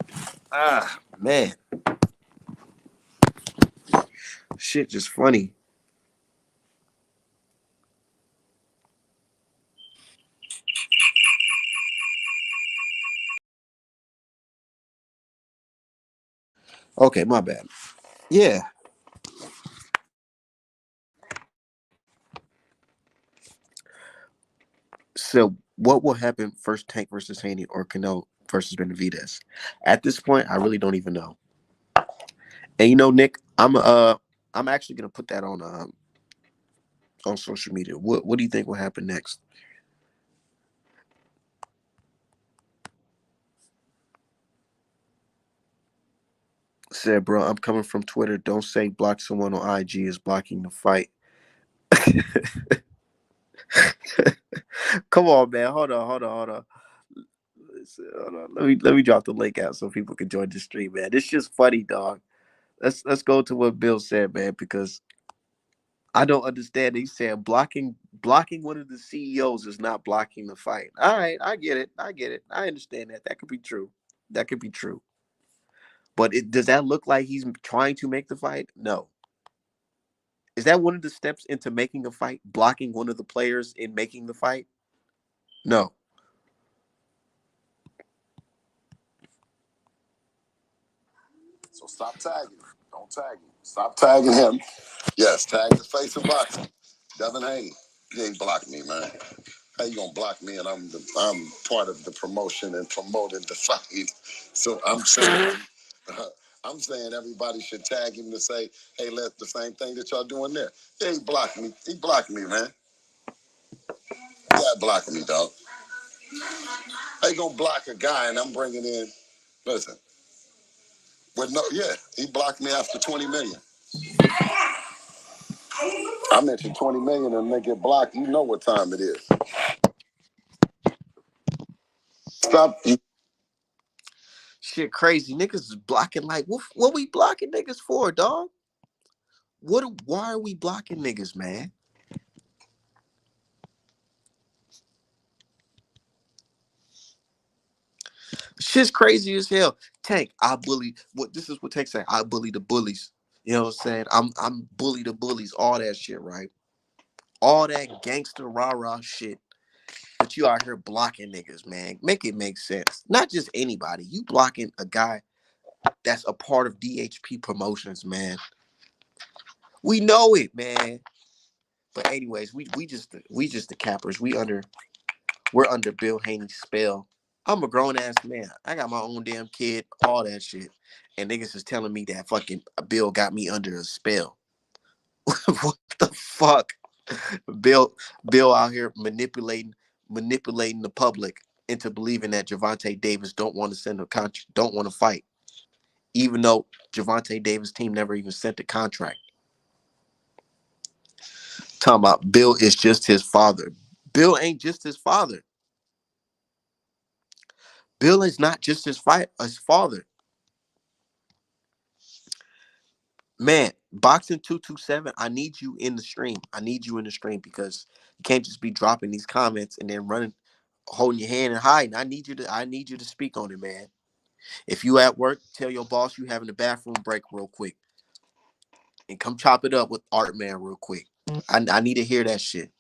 A: Ah, man, shit, just funny. Okay, my bad. Yeah. So, what will happen first, Tank versus Haney or Canelo versus Benavidez? At this point, I really don't even know. And Nick, I'm actually gonna put that on social media. What do you think will happen next? Said, bro, I'm coming from Twitter. Don't say block someone on IG is blocking the fight. Come on, man. Hold on. Hold on. Let me drop the link out so people can join the stream, man. It's just funny, dog. Let's go to what Bill said, man, because I don't understand. He said blocking one of the CEOs is not blocking the fight. All right, I get it. I understand that. That could be true. That could be true. But does that look like he's trying to make the fight? No. Is that one of the steps into making a fight? Blocking one of the players in making the fight? No.
B: So stop tagging. Don't tag him. Stop tagging him. Yes, tag the face of boxing. Devin Haney. You ain't blocked me, man. How you gonna block me? And I'm part of the promotion and promoting the fight. So I'm saying everybody should tag him to say, hey, let the same thing that y'all doing there. Yeah, he blocked me. He blocked me, man. Yeah, blocking me, dog. How you gonna block a guy and I'm bringing in? Listen, he blocked me after 20 million. I mentioned 20 million and they get blocked. You know what time it is. Stop.
A: Shit crazy. Niggas is blocking like what we blocking niggas for, dog? Why are we blocking niggas, man? Shit's crazy as hell. Tank, I bully what this is what Tank say. I bully the bullies. You know what I'm saying? I'm bully the bullies, all that shit, right? All that gangster rah-rah shit. But you out here blocking niggas, man. Make it make sense. Not just anybody. You blocking a guy that's a part of DHP Promotions, man. We know it, man. But anyways, we just the cappers. We're under Bill Haney's spell. I'm a grown ass man. I got my own damn kid, all that shit. And niggas is telling me that fucking Bill got me under a spell. What the fuck? Bill Bill out here manipulating the public into believing that Gervonta Davis don't want to send a contract, don't want to fight, even though Gervonta Davis' team never even sent a contract. Talking about Bill is just his father. Bill ain't just his father. Bill is not just his father. Man, boxing 227, I need you in the stream. I need you in the stream because you can't just be dropping these comments and then running, holding your hand and hiding. I need you to speak on it, man. If you at work, tell your boss you having a bathroom break real quick and come chop it up with Art Man real quick. I need to hear that shit.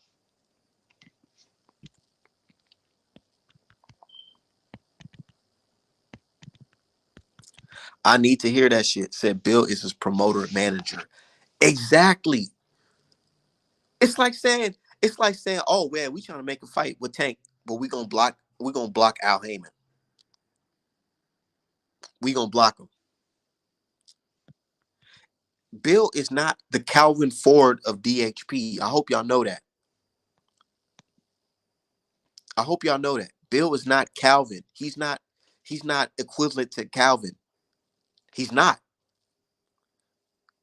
A: I need to hear that shit. Said Bill is his promoter manager. Exactly. It's like saying, oh man, we trying to make a fight with Tank, but we gonna block Al Heyman. We gonna block him. Bill is not the Calvin Ford of DHP. I hope y'all know that. I hope y'all know that. Bill is not Calvin. He's not equivalent to Calvin. He's not.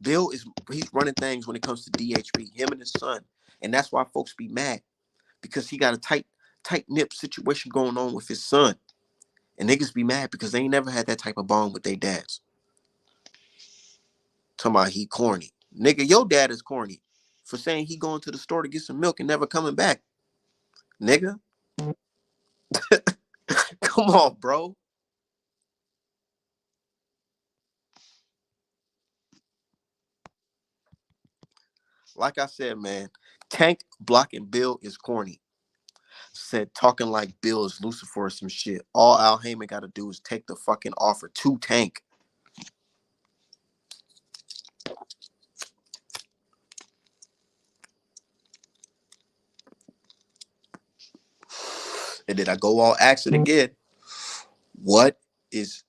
A: Bill is he's running things when it comes to DHP. Him and his son. And that's why folks be mad because he got a tight nip situation going on with his son. And niggas be mad because they ain't never had that type of bond with their dads. Talking about he corny. Nigga, your dad is corny for saying he going to the store to get some milk and never coming back. Nigga, come on, bro. Like I said, man, Tank blocking Bill is corny. Said talking like Bill is Lucifer or some shit. All Al Heyman got to do is take the fucking offer to Tank. And then I go all ask it again. What is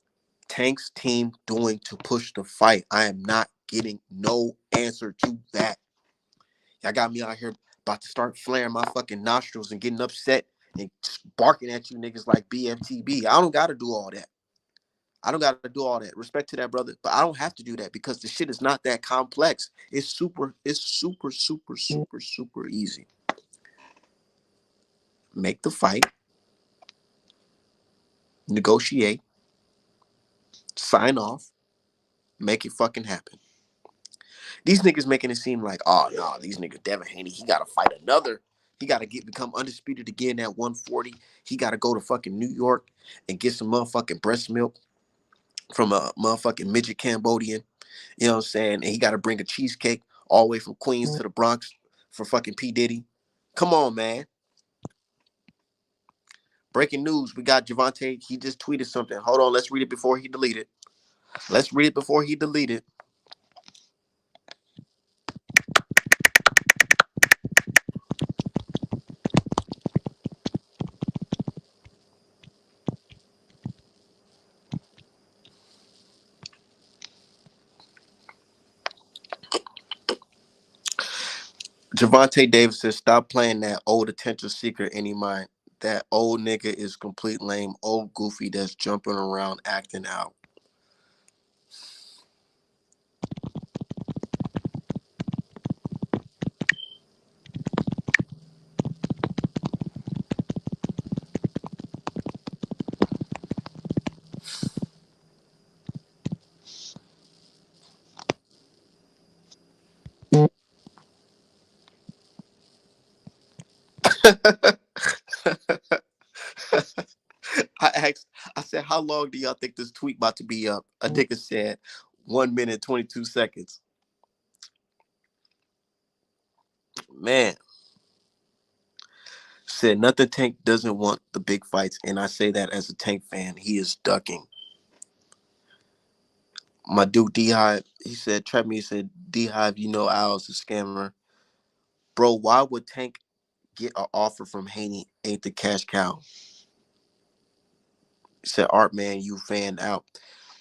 A: Tank's team doing to push the fight? I am not getting no answer to that. Y'all got me out here about to start flaring my fucking nostrils and getting upset and barking at you niggas like BFTB. I don't got to do all that. I don't got to do all that. Respect to that, brother. But I don't have to do that because the shit is not that complex. It's super easy. Make the fight, negotiate, sign off, make it fucking happen. These niggas making it seem like, oh no, these niggas Devin Haney, he gotta fight another. He gotta become undisputed again at 140. He gotta go to fucking New York and get some motherfucking breast milk from a motherfucking midget Cambodian. You know what I'm saying? And he gotta bring a cheesecake all the way from Queens to the Bronx for fucking P. Diddy. Come on, man. Breaking news, we got Gervonta. He just tweeted something. Hold on, let's read it before he deleted. Let's read it before he deleted. Gervonta Davis says, stop playing that old attention seeker anymore. That old nigga is complete lame, old goofy that's jumping around acting out. I said, how long do y'all think this tweet about to be up? A nigga said 1 minute, 22 seconds. Man. Said nothing Tank doesn't want the big fights, and I say that as a Tank fan. He is ducking. My dude D Hive, he said, Trap me, he said, D Hive, you know Al's a scammer. Bro, why would Tank get an offer from Haney? Ain't the cash cow? He said, Art man, you fanned out.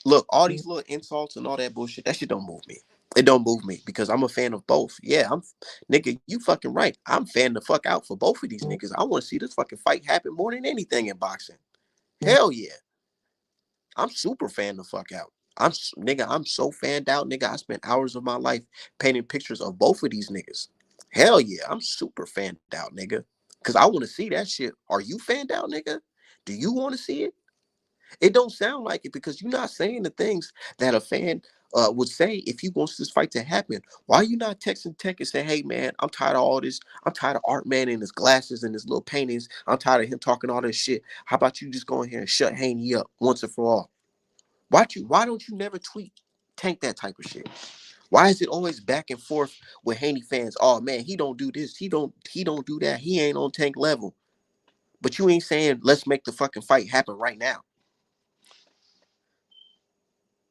A: Look, all these little insults and all that bullshit, that shit don't move me. It don't move me because I'm a fan of both. Yeah, nigga, you fucking right. I'm fan the fuck out for both of these niggas. I want to see this fucking fight happen more than anything in boxing. Hell yeah. I'm super fan the fuck out. I'm so fanned out, nigga. I spent hours of my life painting pictures of both of these niggas. Hell yeah, I'm super fanned out, nigga. Cause I want to see that shit. Are you fanned out, nigga? Do you want to see it? It don't sound like it because you're not saying the things that a fan would say if you wants this fight to happen. Why are you not texting Tech and say, hey man, I'm tired of all this. I'm tired of Art Man and his glasses and his little paintings. I'm tired of him talking all this shit. How about you just go in here and shut Haney up once and for all? Why don't you never tweet Tank that type of shit? Why is it always back and forth with Haney fans? Oh man, he don't do this. He don't do that. He ain't on Tank level. But you ain't saying let's make the fucking fight happen right now.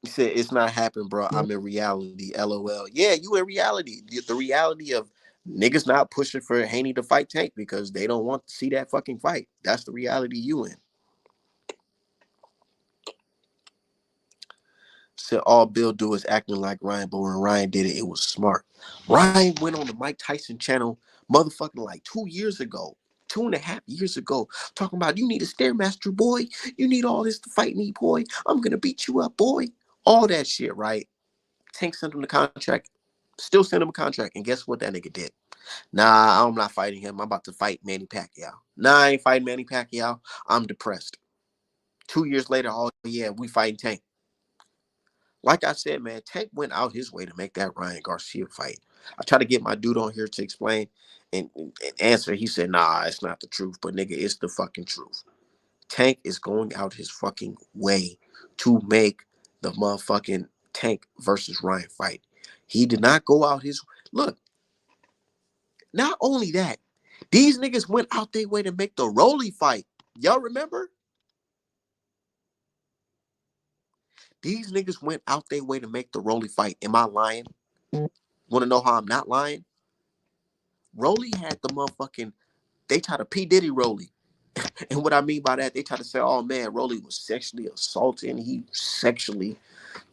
A: He said it's not happening, bro. I'm in reality. LOL. Yeah, you in reality. The reality of niggas not pushing for Haney to fight Tank because they don't want to see that fucking fight. That's the reality you in. Said all Bill do is acting like Ryan, but when Ryan did it, it was smart. Ryan went on the Mike Tyson channel, motherfucking like 2 years ago, 2.5 years ago, talking about you need a Stairmaster, boy. You need all this to fight me, boy. I'm gonna beat you up, boy. All that shit, right? Tank sent him the contract, still sent him a contract, and guess what that nigga did? Nah, I'm not fighting him. I'm about to fight Manny Pacquiao. Nah, I ain't fighting Manny Pacquiao. I'm depressed. 2 years later, oh yeah, we fighting Tank. Like I said, man, Tank went out his way to make that Ryan Garcia fight. I tried to get my dude on here to explain and answer. He said, nah, it's not the truth. But nigga, it's the fucking truth. Tank is going out his fucking way to make the motherfucking Tank versus Ryan fight. He did not go out his look. Not only that, these niggas went out their way to make the Rolly fight. Y'all remember? These niggas went out their way to make the Rolly fight. Am I lying? Want to know how I'm not lying? Rolly had the motherfucking. They tried to P Diddy Rolly. And what I mean by that, they try to say, oh man, Rolly was sexually assaulted and he sexually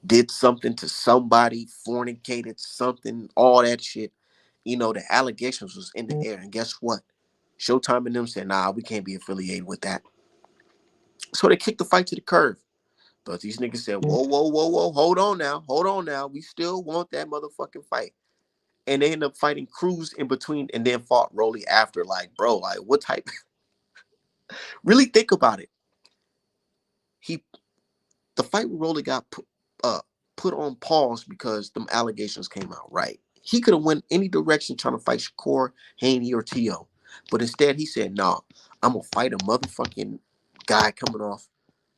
A: did something to somebody, fornicated something, all that shit. You know, the allegations was in the air. And guess what? Showtime and them said, nah, we can't be affiliated with that. So they kicked the fight to the curb. But these niggas said, whoa, whoa, whoa, whoa, hold on now. Hold on now. We still want that motherfucking fight. And they ended up fighting Cruz in between and then fought Rolly after. Like, bro, like what type? Really think about it. He the fight with Rolly got put on pause because them allegations came out, right? He could have went any direction trying to fight Shakur, Haney, or T.O. But instead he said, nah, I'm gonna fight a motherfucking guy coming off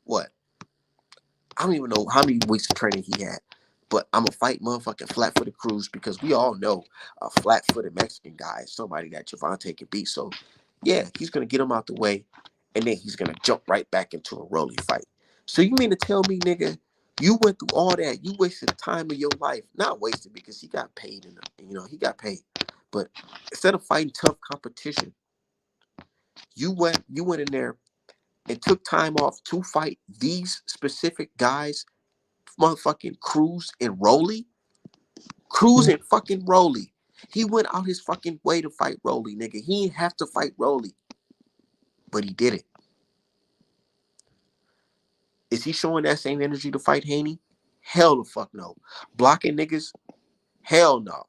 A: what? I don't even know how many weeks of training he had. But I'm gonna fight motherfucking flat-footed Cruz because we all know a flat-footed Mexican guy is somebody that Gervonta can beat. So yeah, he's gonna get him out the way, and then he's gonna jump right back into a Rolly fight. So you mean to tell me, nigga, you went through all that, you wasted time of your life, not wasted because he got paid, and he got paid. But instead of fighting tough competition, you went in there and took time off to fight these specific guys, motherfucking Cruz and Rolly. Cruz and fucking Rolly. He went out his fucking way to fight Rolly, nigga. He didn't have to fight Rolly, but he did it. Is he showing that same energy to fight Haney? Hell the fuck no. Blocking niggas? Hell no.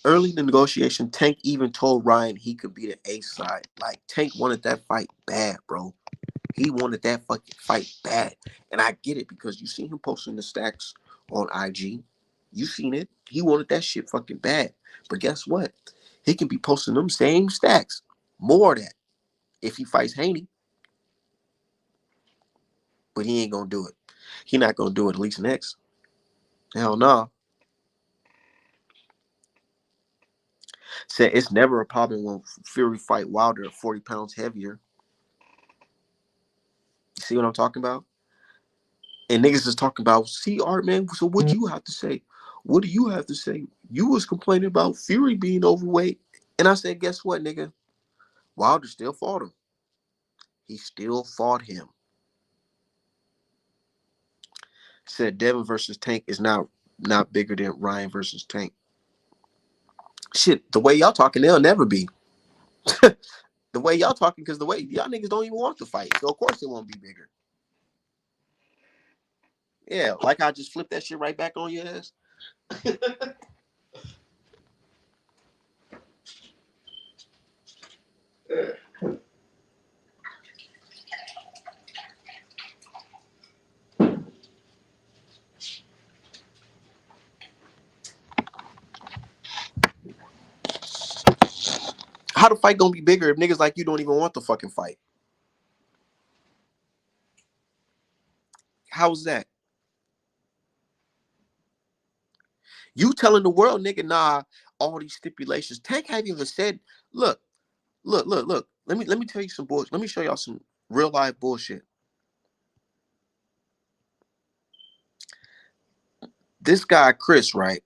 A: Early in the negotiation, Tank even told Ryan he could be the A side. Like, Tank wanted that fight bad, bro. He wanted that fucking fight bad. And I get it because you see him posting the stacks on IG. You seen it. He wanted that shit fucking bad. But guess what? He can be posting them same stacks. More of that. If he fights Haney. But he ain't gonna do it. He not gonna do it at least next. Hell no. Said it's never a problem when Fury fight Wilder at 40 pounds heavier. You see what I'm talking about? And niggas is talking about, see, Art, man, so what do you have to say? What do you have to say? You was complaining about Fury being overweight. And I said, guess what, nigga? Wilder still fought him. He still fought him. Said Devin versus Tank is not bigger than Ryan versus Tank. Shit, the way y'all talking, they'll never be. The way y'all talking, because the way y'all niggas don't even want to fight. So of course it won't be bigger. Yeah, like I just flipped that shit right back on your ass. How the fight gonna be bigger if niggas like you don't even want the fucking fight? How's that? You telling the world, nigga, nah, all these stipulations. Tank haven't even said, look, look, look, look. Let me tell you some bullshit. Let me show y'all some real life bullshit. This guy, Chris, right?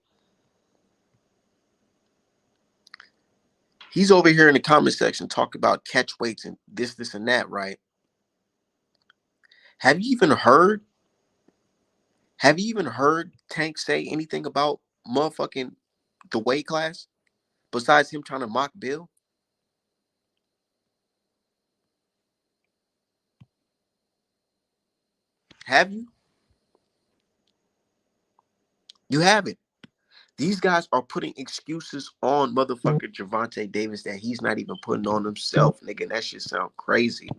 A: He's over here in the comment section talking about catch weights and this, and that, right? Have you even heard? Have you even heard Tank say anything about motherfucking the weight class besides him trying to mock Bill? Have you? You haven't. These guys are putting excuses on motherfucker Gervonta Davis that he's not even putting on himself, nigga. That shit sound crazy.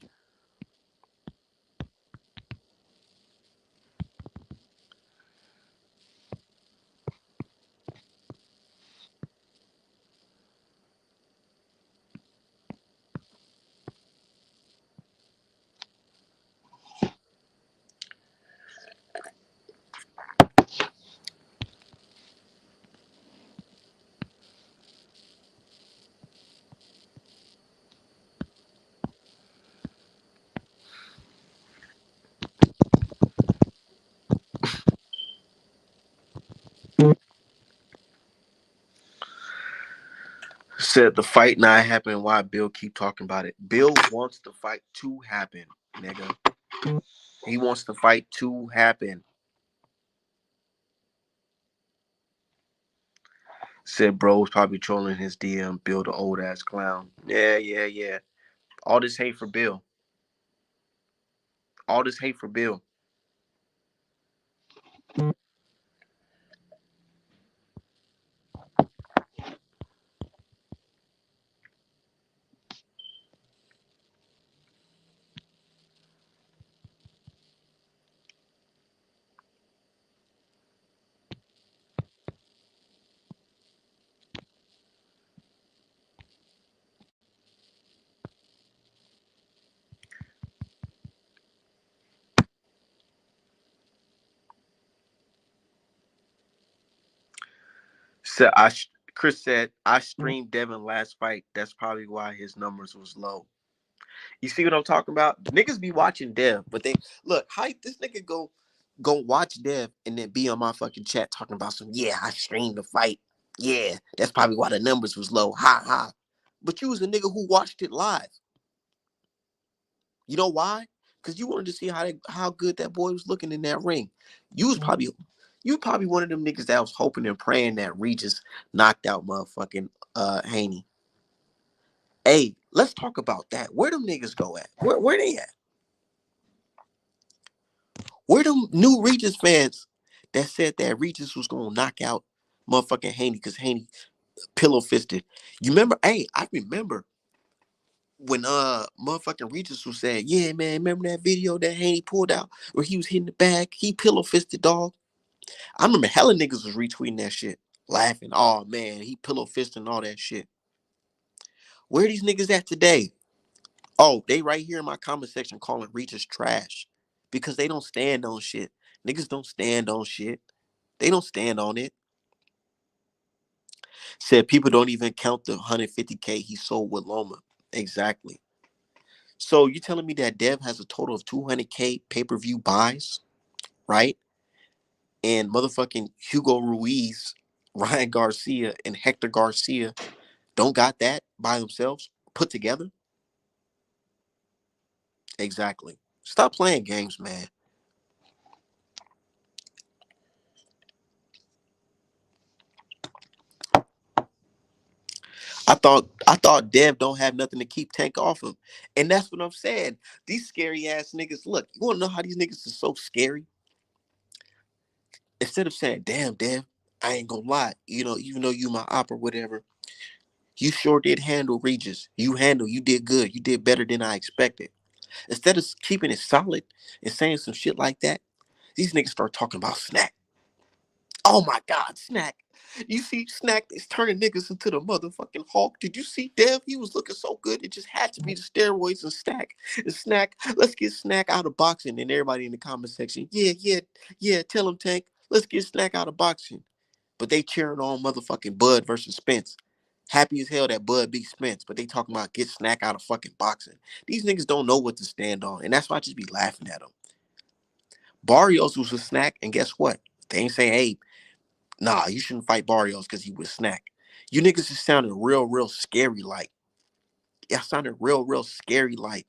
A: Said the fight not happen. Why Bill keep talking about it? Bill wants the fight to happen, nigga. He wants the fight to happen. Said bro's probably trolling his DM. Bill the old ass clown. Yeah. All this hate for Bill. All this hate for Bill. Said Chris said I streamed Devin last fight. That's probably why his numbers was low. You see what I'm talking about? Niggas be watching Dev, but they look how this nigga go watch Dev and then be on my fucking chat talking about some. Yeah, I streamed the fight. Yeah, that's probably why the numbers was low. Ha ha. But you was a nigga who watched it live. You know why? Because you wanted to see how good that boy was looking in that ring. You probably one of them niggas that was hoping and praying that Regis knocked out motherfucking Haney. Hey, let's talk about that. Where them niggas go at? Where they at? Where them new Regis fans that said that Regis was gonna knock out motherfucking Haney because Haney pillow fisted? You remember? Hey, I remember when motherfucking Regis was saying, yeah, man, remember that video that Haney pulled out where he was hitting the bag? He pillow fisted, dog. I remember hella niggas was retweeting that shit, laughing. Oh man, he pillow fisting all that shit. Where are these niggas at today? Oh, they right here in my comment section calling Regis trash because they don't stand on shit. Niggas don't stand on shit. They don't stand on it. Said people don't even count the 150K he sold with Loma. Exactly. So you telling me that Dev has a total of 200K pay-per-view buys, right? And motherfucking Hugo Ruiz, Ryan Garcia, and Hector Garcia don't got that by themselves put together? Exactly. Stop playing games, man. I thought Dev don't have nothing to keep Tank off of. And that's what I'm saying. These scary ass niggas, look, you wanna know how these niggas are so scary? Instead of saying, damn, Dev, I ain't gonna lie, even though you my op or whatever, you sure did handle Regis. You did good. You did better than I expected. Instead of keeping it solid and saying some shit like that, these niggas start talking about Snack. Oh my God, Snack. You see, Snack is turning niggas into the motherfucking Hulk. Did you see Dev? He was looking so good. It just had to be the steroids and Snack. And Snack, let's get Snack out of boxing. And everybody in the comment section, yeah, tell him, Tank, let's get Snack out of boxing. But they cheering on motherfucking Bud versus Spence. Happy as hell that Bud beat Spence, but they talking about get Snack out of fucking boxing. These niggas don't know what to stand on, and that's why I just be laughing at them. Barrios was a Snack, and guess what? They ain't saying, hey, nah, you shouldn't fight Barrios because he was Snack. You niggas just sounded real scary like. Y'all sounded real scary like.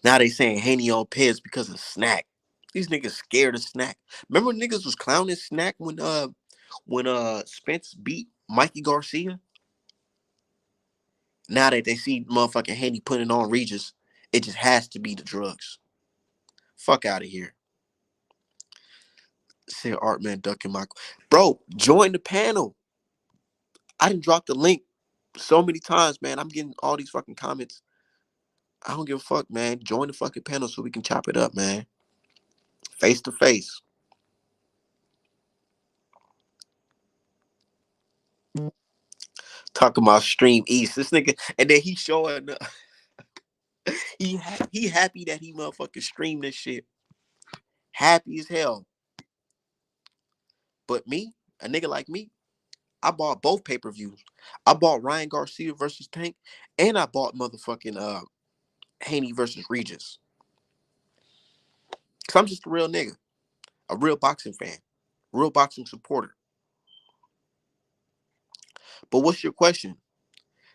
A: Now they saying Haney on Pez because of Snack. These niggas scared of Snack. Remember niggas was clowning Snack when Spence beat Mikey Garcia? Now that they see motherfucking Haney putting on Regis, it just has to be the drugs. Fuck out of here. Said Artman ducking my bro. Join the panel. I didn't drop the link so many times, man. I'm getting all these fucking comments. I don't give a fuck, man. Join the fucking panel so we can chop it up, man. Face to face. Talking about Stream East. This nigga, and then he showing he happy that he motherfucking streamed this shit. Happy as hell. But me, a nigga like me, I bought both pay-per-views. I bought Ryan Garcia versus Tank, and I bought motherfucking Haney versus Regis. Cause I'm just a real nigga, a real boxing fan, real boxing supporter. But what's your question?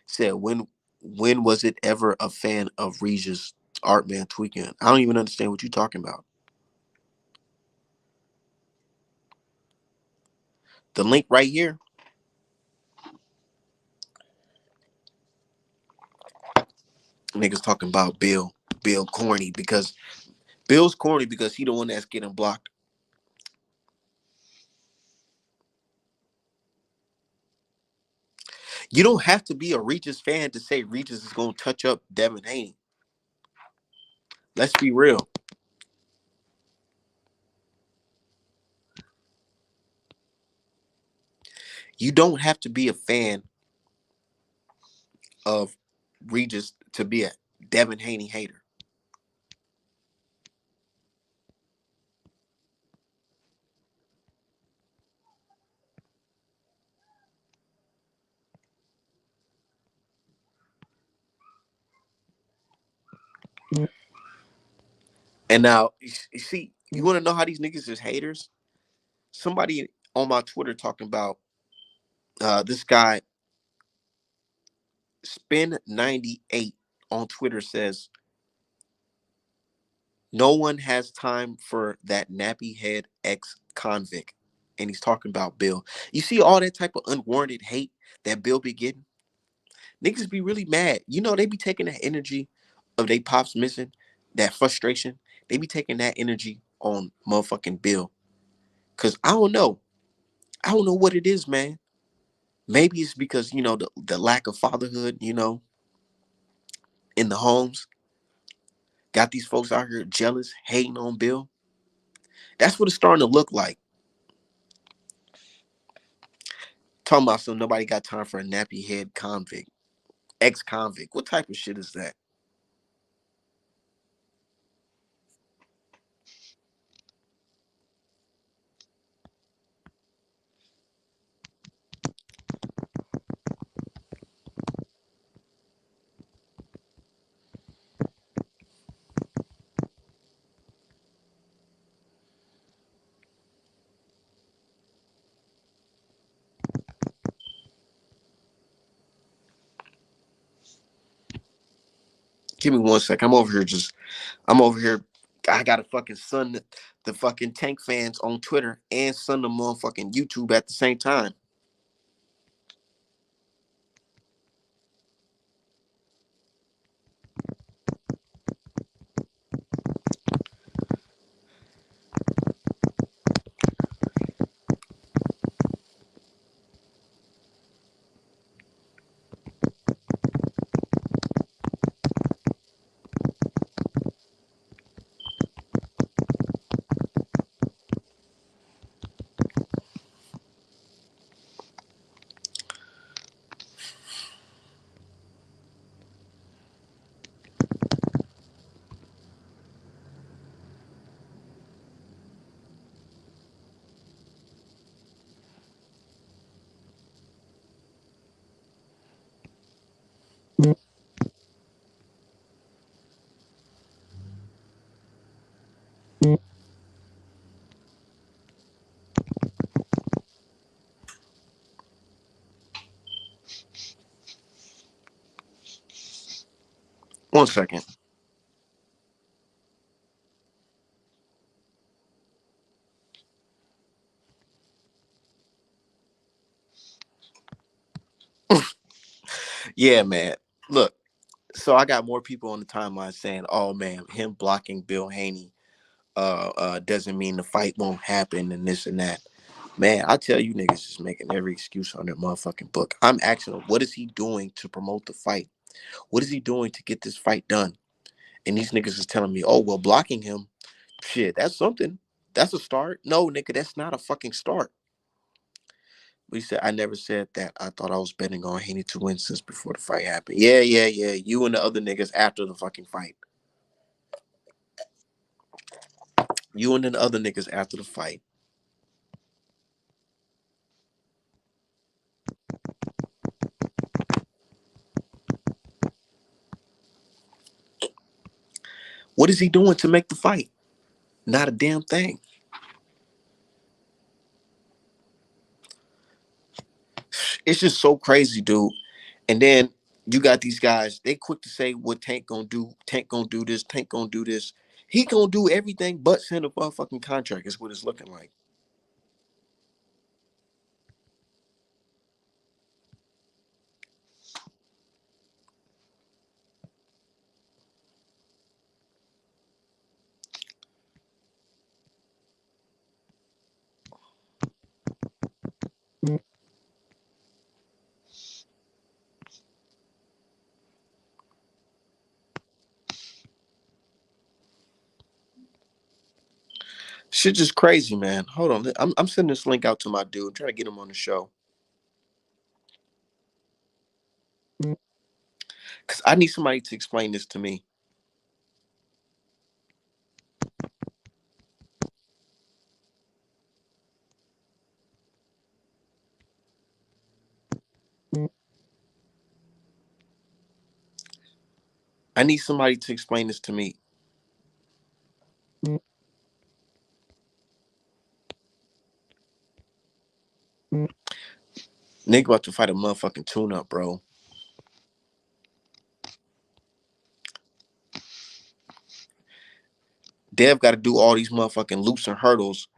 A: Said when was it ever a fan of Regis Artman tweaking? I don't even understand what you're talking about. The link right here. Niggas talking about Bill. Bill corny because Bill's corny because he the one that's getting blocked. You don't have to be a Regis fan to say Regis is gonna touch up Devin Haney. Let's be real. You don't have to be a fan of Regis to be a Devin Haney hater. And now, you see, you want to know how these niggas is haters? Somebody on my Twitter talking about this guy Spin98 on Twitter says no one has time for that nappy head ex convict, and he's talking about Bill. You see all that type of unwarranted hate that Bill be getting. Niggas be really mad. You know they be taking that energy of they pops missing, that frustration. They be taking that energy on motherfucking Bill. Cause I don't know. I don't know what it is, man. Maybe it's because the lack of fatherhood, in the homes, got these folks out here jealous, hating on Bill. That's what it's starting to look like. Talking about some nobody got time for a nappy head convict, ex convict. What type of shit is that? Give me 1 sec. I'm over here. I gotta fucking sun the fucking Tank fans on Twitter and sun the motherfucking YouTube at the same time. 1 second. Yeah, man. Look, so I got more people on the timeline saying, "Oh man, him blocking Bill Haney doesn't mean the fight won't happen and this and that. Man, I tell you niggas is making every excuse on their motherfucking book. I'm asking him, what is he doing to promote the fight? What is he doing to get this fight done? And these niggas is telling me, oh, well, blocking him, shit, that's something. That's a start. No, nigga, that's not a fucking start. But he said, I never said that. I thought I was betting on Haney to win since before the fight happened. Yeah, yeah, yeah. You and the other niggas after the fucking fight. You and the other niggas after the fight. What is he doing to make the fight? Not a damn thing. It's just so crazy, dude. And then you got these guys, they quick to say what Tank gonna do. Tank gonna do this. Tank gonna do this. He gonna do everything but send a motherfucking contract is what it's looking like. Shit just crazy, man. Hold on. I'm sending this link out to my dude. I'm trying to get him on the show. Because I need somebody to explain this to me. I need somebody to explain this to me. Nigga about to fight a motherfucking tune-up, bro. Dev got to do all these motherfucking loops and hurdles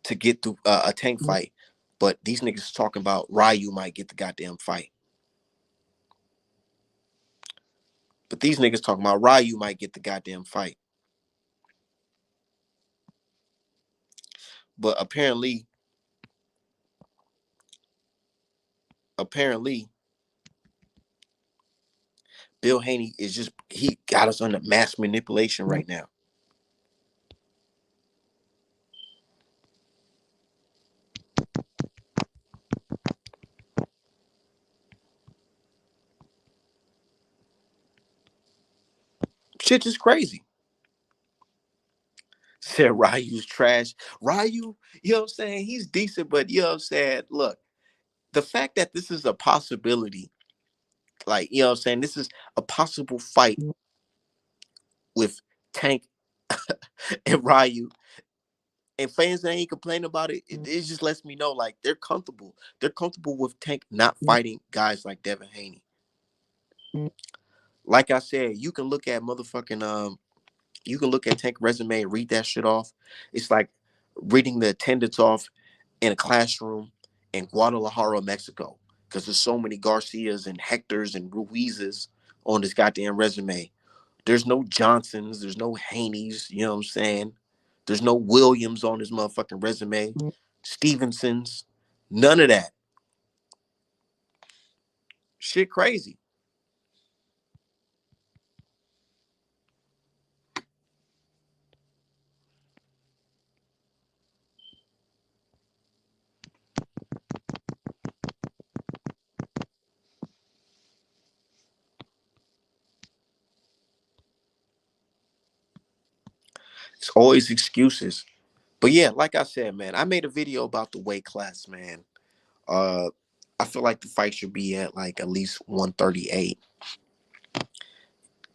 A: to get through a Tank fight. But these niggas talking about Ryu might get the goddamn fight. But these niggas talking about Ryu might get the goddamn fight. But apparently, Bill Haney is just, he got us under mass manipulation right now. Shit just crazy. Said Ryu's trash. Ryu, you know what I'm saying? He's decent, but you know what I'm saying? Look, the fact that this is a possibility, like, you know what I'm saying? This is a possible fight with Tank and Ryu. And fans that ain't complaining about it, it just lets me know like they're comfortable. They're comfortable with Tank not fighting guys like Devin Haney. Like I said, you can look at motherfucking you can look at Tank resume and read that shit off. It's like reading the attendance off in a classroom in Guadalajara, Mexico, because there's so many Garcias and Hectors and Ruizes on this goddamn resume. There's no Johnsons, there's no Haneys, you know what I'm saying? There's no Williams on his motherfucking resume, Stevensons, none of that. Shit crazy. It's always excuses. But yeah, like I said, man, I made a video about the weight class, man. Uh, I feel like the fight should be at like at least 138.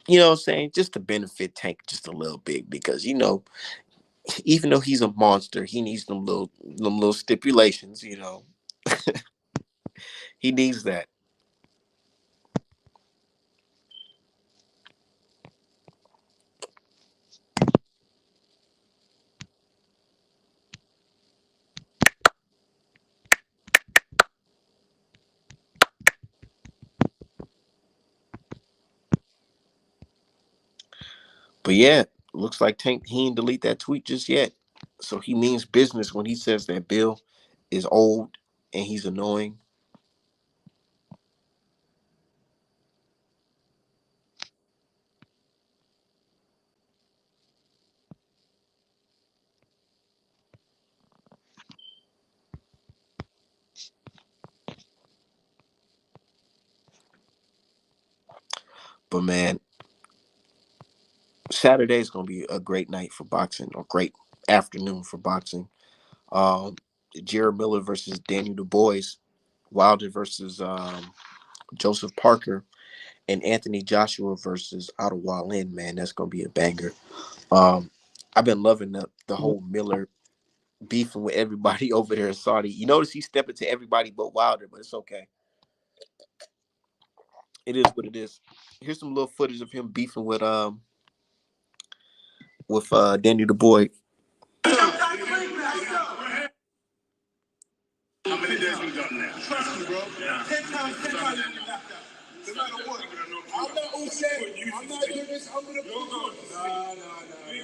A: You know what I'm saying? Just to benefit Tank just a little bit because you know, even though he's a monster, he needs them little stipulations. You know, he needs that. But yeah, Looks like Tank he ain't delete that tweet just yet. So he means business when he says that Bill is old and he's annoying. But man, Saturday's gonna be a great night for boxing, or great afternoon for boxing. Um, Jared Miller versus Daniel Du Bois, Wilder versus Joseph Parker, and Anthony Joshua versus Ottawa Lynn. Man, that's gonna be a banger. Um, I've been loving the whole Miller beefing with everybody over there in Saudi. You notice he's stepping to everybody but Wilder, but it's okay. It is what it is. Here's some little footage of him beefing with Danny the Boy. How many days we done now? Trust me, bro. Yeah. 10 times, 10 times you knocked out. No matter what. I'm not Usain. I'm not doing this. I'm gonna put you.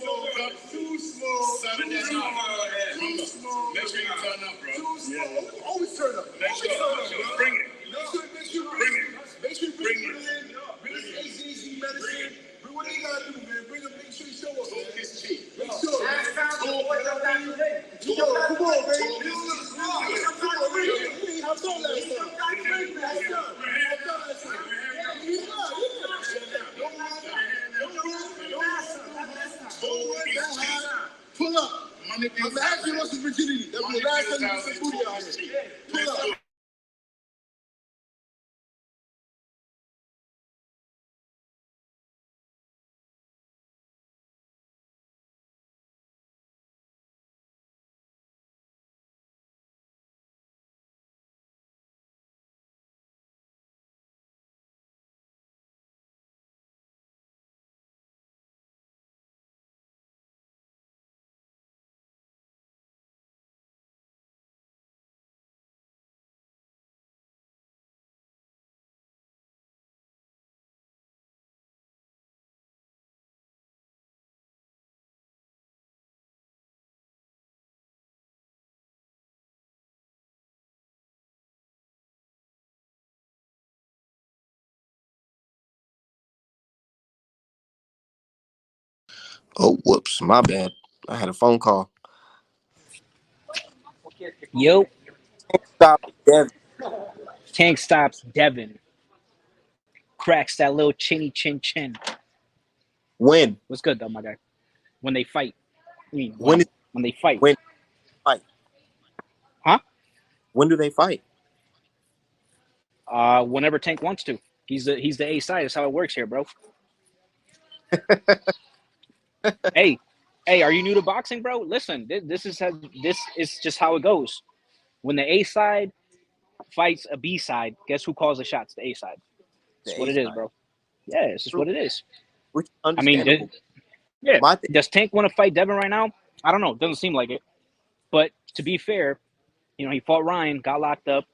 A: No. Too small. Saturday night. Too small. Make sure you turn up, bro. Too small. Always turn up. Make sure you bring it. Make sure you bring it. Bring it easy medicine. Bring what they gotta do, man. Bring them. Make sure you show us. Talk is cheap. Make sure. Come on, baby. Come on, baby. I've done last time. Pull up. I'm asking you what's his virginity. That was the last time you said booty out here. Pull up. Oh, whoops, my bad. I had a phone call.
D: Yo,
A: Stop, Dev.
D: Tank stops Devin. Cracks that little chinny chin chin.
A: When?
D: What's good though, my guy? When they fight. I mean,
A: When is
D: when they fight.
A: when fight?
D: Huh?
A: When do they fight?
D: Whenever Tank wants to. He's the A side. That's how it works here, bro. Hey, are you new to boxing, bro? Listen, this is just how it goes. When the A side fights a B side, guess who calls the shots? The A side.
A: The
D: That's what
A: A
D: it is,
A: side.
D: bro. Yeah, it's just
A: True.
D: what it is.
A: Which is
D: I mean,
A: understandable.
D: yeah.
A: My thing,
D: Does Tank want to fight Devin right now? I don't know. It doesn't seem like it. But to be fair, he fought Ryan, got locked up.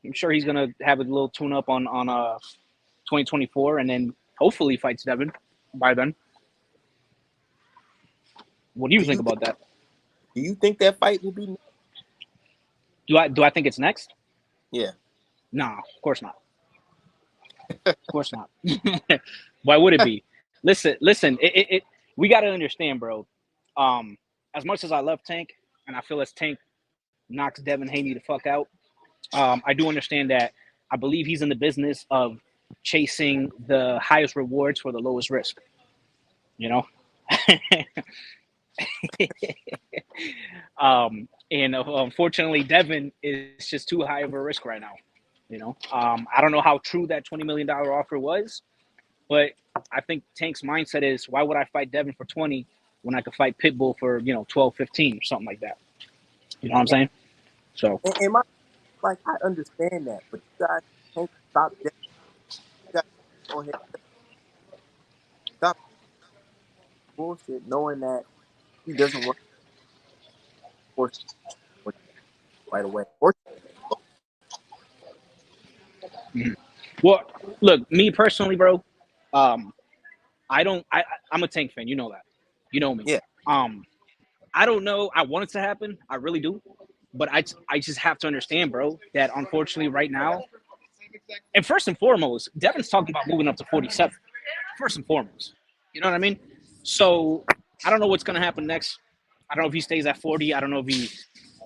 D: I'm sure he's gonna have a little tune up on 2024, and then hopefully fights Devin by then. What do you
A: do
D: think
A: you
D: about that?
A: do you think that fight will be?
D: Do I think it's next?
A: Yeah.
D: Nah, of course not. Of course not. Why would it be? Listen. We got to understand, bro. As much as I love Tank, and I feel as Tank knocks Devin Haney the fuck out, I do understand that. I believe he's in the business of chasing the highest rewards for the lowest risk. You know, and unfortunately, Devin is just too high of a risk right now. I don't know how true that $20 million offer was, but I think Tank's mindset is, why would I fight Devin for 20 when I could fight Pitbull for 12, 15 or something like that? You know what I'm saying? So
A: And my like I understand that, but you guys can't stop that. You guys go ahead and stop bullshit, knowing that he doesn't want to force right away. Or
D: mhm. Well, look, me personally, bro. Um, I don't. I'm a Tank fan. You know that. You know me.
A: Yeah.
D: Um, I don't know. I want it to happen. I really do. But I just have to understand, bro, that unfortunately right now, and first and foremost, Devin's talking about moving up to 47. First and foremost, you know what I mean? So I don't know what's gonna happen next. I don't know if he stays at 40. I don't know if he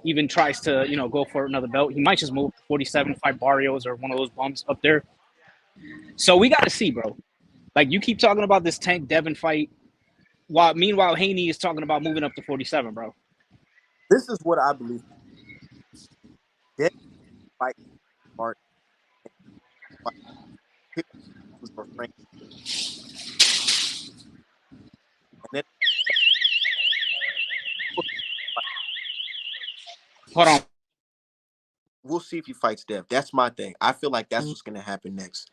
D: even tries to, go for another belt. He might just move to 47, fight Barrios or one of those bums up there. So we got to see, bro. Like you keep talking about this Tank Devin fight, while meanwhile Haney is talking about moving up to 47, bro.
A: This is what I believe. Dead fight art was refrain. And then
D: Hold on.
A: we'll see if he fights Dev. That's my thing. I feel like that's what's gonna happen next.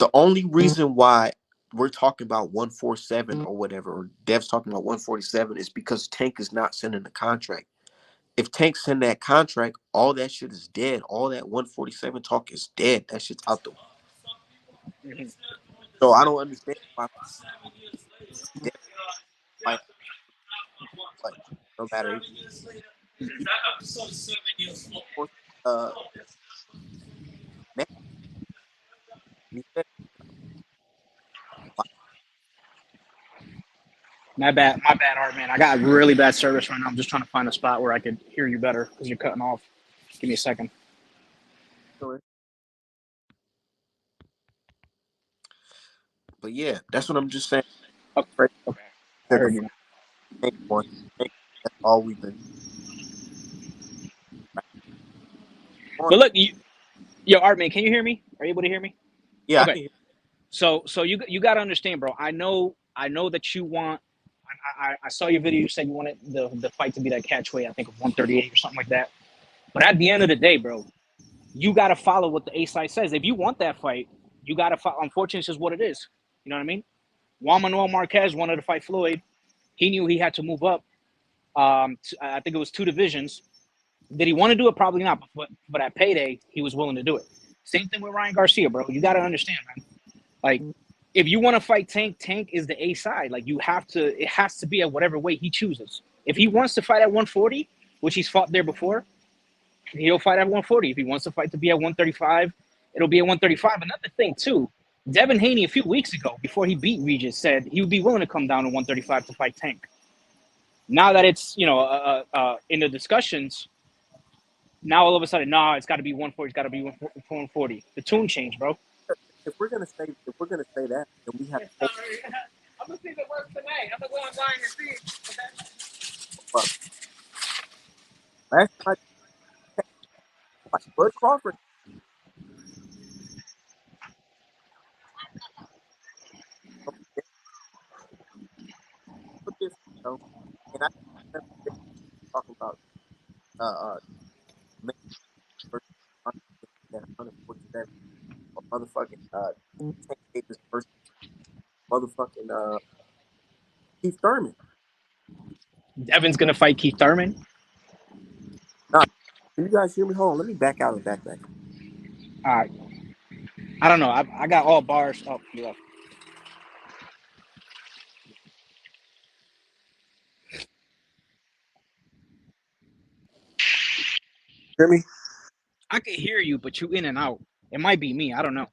A: The only reason why we're talking about 147 or whatever, or Dev's talking about 147, is because Tank is not sending the contract. If Tank send that contract, all that shit is dead. All that 147 talk is dead. That shit's out the. So I don't understand why Dev fight, like, no matter he uh man, he said,
D: My bad, Art, man. I got really bad service right now. I'm just trying to find a spot where I could hear you better because you're cutting off. Give me a second.
A: but yeah, that's what I'm just saying.
D: Okay,
A: Right?
D: okay. I
A: That the
D: heard you now.
A: Tank one, Tank, that's all we've been.
D: But look, yo, Art, man, can you hear me? Are you able to hear me?
A: Yeah, I
D: Okay.
A: can hear.
D: So you got to understand, bro. I know that you want. I saw your video. You said you wanted the fight to be that catchweight. I think of 138 or something like that. But at the end of the day, bro, you got to follow what the A side says. If you want that fight, you got to follow. Unfortunately, it's just what it is. You know what I mean? Juan Manuel Marquez wanted to fight Floyd. He knew he had to move up. I think it was 2 divisions. Did he want to do it? Probably not. But at payday, he was willing to do it. Same thing with Ryan Garcia, bro. You got to understand, man. Like, if you want to fight Tank, Tank is the A side. Like, you have to. It has to be at whatever weight he chooses. If he wants to fight at 140, which he's fought there before, he'll fight at 140. If he wants to fight to be at 135, it'll be at 135. Another thing too, Devin Haney a few weeks ago, before he beat Regis, said he would be willing to come down to 135 to fight Tank. Now that it's in the discussions, now all of a sudden, nah, it's got to be 140. It's got to be 140. The tune changed, bro.
A: If we're gonna say that, then we have to take
D: I'm gonna see if it works tonight. I'm gonna go online and see.
A: up. Last time I checked, Bud Crawford put this, and I remember talking about uh May versus that 147 or motherfucking Tank Davis versus motherfucking Keith Thurman.
D: Devin's gonna fight Keith Thurman.
A: Nah, can you guys hear me? Hold on, let me back out and back.
D: All right. I don't know. I got all bars up. Yeah.
A: Hear me?
D: I can hear you, but you in and out. It might be me. I don't know.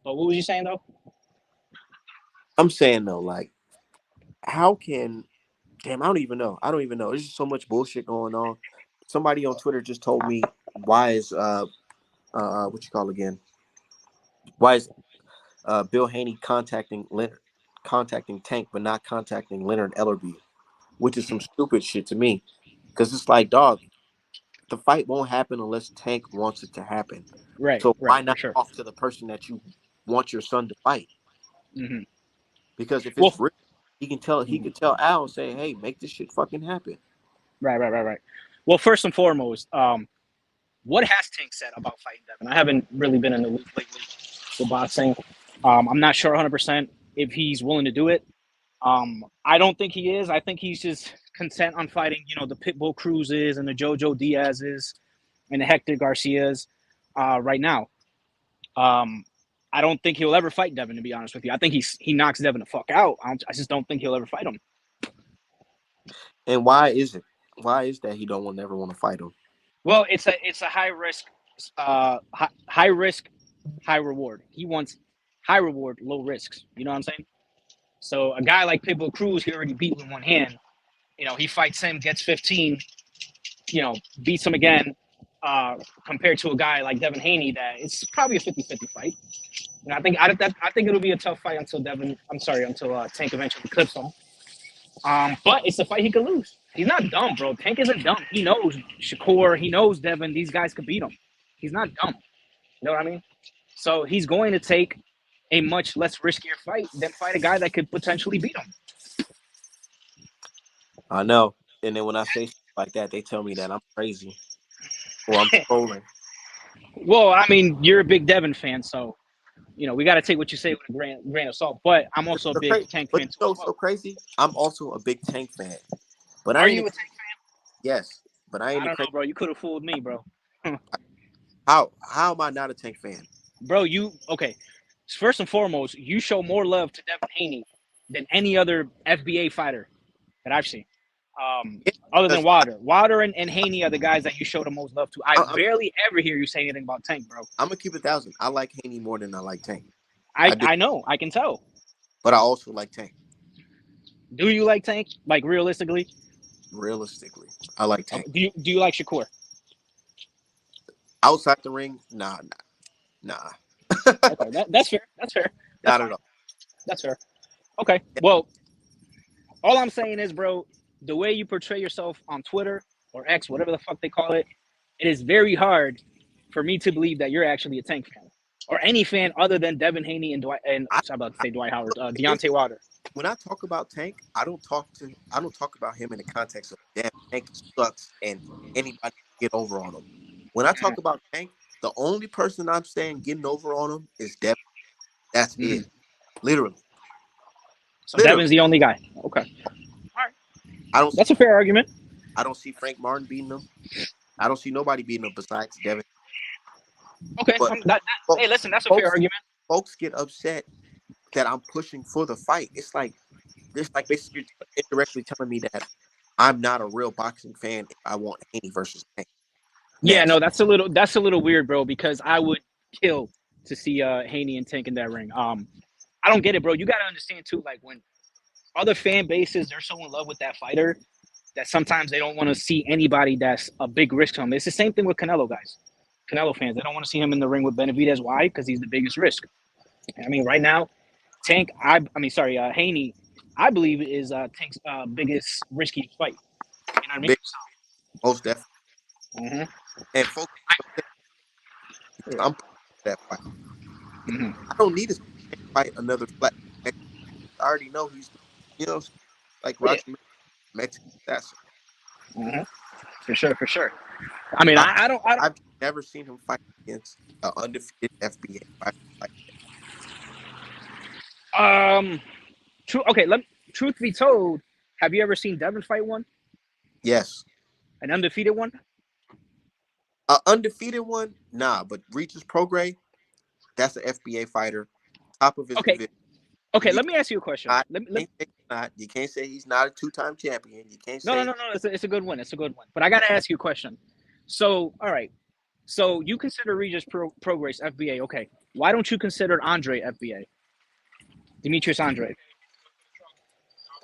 D: But what was you saying though?
A: I'm saying though, like, how can damn, I don't even know. I don't even know. There's just so much bullshit going on. Somebody on Twitter just told me why is what you call again? Why is Bill Haney contacting Tank but not contacting Leonard Ellerby, which is some stupid shit to me. Because it's like, dog, the fight won't happen unless Tank wants it to happen.
D: Right,
A: So why
D: right, for
A: not
D: sure.
A: talk to the person that you want your son to fight?
D: Hmm.
A: Because if
D: Well,
A: it's real, he could tell Al and say, hey, make this shit fucking happen.
D: right. Well, first and foremost, what has Tank said about fighting Devin? I haven't really been in the loop lately with boxing. I'm not sure 100% if he's willing to do it. I don't think he is. I think he's just content on fighting, the Pitbull Cruzes and the Jojo Diazes and the Hector Garcias right now. I don't think he'll ever fight Devin. To be honest with you, I think he knocks Devin the fuck out. I just don't think he'll ever fight him.
A: And why is it? Why is that he don't never want to fight him?
D: Well, it's a high risk, high risk, high reward. He wants high reward, low risks. You know what I'm saying? So a guy like Pitbull Cruz, he already beat with one hand. He fights him, gets 15. Beats him again. Compared to a guy like Devin Haney, that it's probably a 50-50 fight. I think it'll be a tough fight until Tank eventually clips him. But it's a fight he could lose. He's not dumb, bro. Tank isn't dumb. He knows Shakur. He knows Devin. These guys could beat him. He's not dumb. You know what I mean? So he's going to take a much less riskier fight than fight a guy that could potentially beat him.
A: I know. And then when I say stuff like that, they tell me that I'm crazy or I'm trolling.
D: Well, I mean, you're a big Devin fan, so we got to take what you say with a grain of salt. But I'm also a big Tank fan.
A: So crazy. I'm also a big Tank fan. But
D: Are you a Tank fan?
A: Yes, but I ain't.
D: I don't know, bro. You could have fooled me, bro.
A: How am I not a Tank fan,
D: bro? Okay? First and foremost, you show more love to Devin Haney than any other FBA fighter that I've seen. Other than Wilder and Haney are the guys that you show the most love to. I barely ever hear you say anything about Tank, bro.
A: I'm gonna keep it 1,000. I like Haney more than I like Tank.
D: I know, I can tell.
A: But I also like Tank.
D: Do you like Tank? Like realistically?
A: Realistically, I like Tank.
D: Do you like Shakur?
A: Outside the ring, nah.
D: Okay, that's fair.
A: Not at all.
D: That's fair. Okay, well, all I'm saying is, bro, the way you portray yourself on Twitter or X, whatever the fuck they call it, it is very hard for me to believe that you're actually a Tank fan or any fan other than Devin Haney and Dwight. And I was about to say Dwight Howard, Deontay Wilder.
A: When I talk about Tank, I don't talk about him in the context of damn Tank sucks and anybody can get over on him. When I talk about Tank, the only person I'm saying getting over on him is Devin. That's it, literally.
D: So Devin's the only guy. Okay, all right. That's a fair argument.
A: I don't see Frank Martin beating him. I don't see nobody beating him besides Devin.
D: Okay, hey, listen, that's a fair argument.
A: Folks get upset that I'm pushing for the fight. It's like basically indirectly telling me that I'm not a real boxing fan if I want Haney versus Tank.
D: Yeah, no, that's a little weird, bro, because I would kill to see Haney and Tank in that ring. I don't get it, bro. You got to understand too, like when other fan bases, they're so in love with that fighter that sometimes they don't want to see anybody that's a big risk to them. It's the same thing with Canelo guys. Canelo fans, they don't want to see him in the ring with Benavidez. Why? Because he's the biggest risk. I mean, right now, Haney, I believe is Tank's biggest risky fight. You know what I mean?
A: Most definitely.
D: Mm-hmm.
A: And folks, I'm that fight. Mm-hmm. I don't need to fight another flat. I already know he's, like Roger Mexican assassin.
D: Mm-hmm. For sure. I mean, I've
A: never seen him fight against an undefeated FBA fighter.
D: True. Okay. Truth be told, have you ever seen Devin fight one?
A: Yes.
D: An undefeated one?
A: An undefeated one? Nah, but Regis Prograis, that's an FBA fighter. Top of his division.
D: Okay, let me ask you a question.
A: You can't say he's not a two-time champion. You can't say
D: no. It's a good one. It's a good one. But I got to ask you a question. So, all right. So you consider Regis Prograis FBA. Okay. Why don't you consider Andre FBA? Demetrius Andre.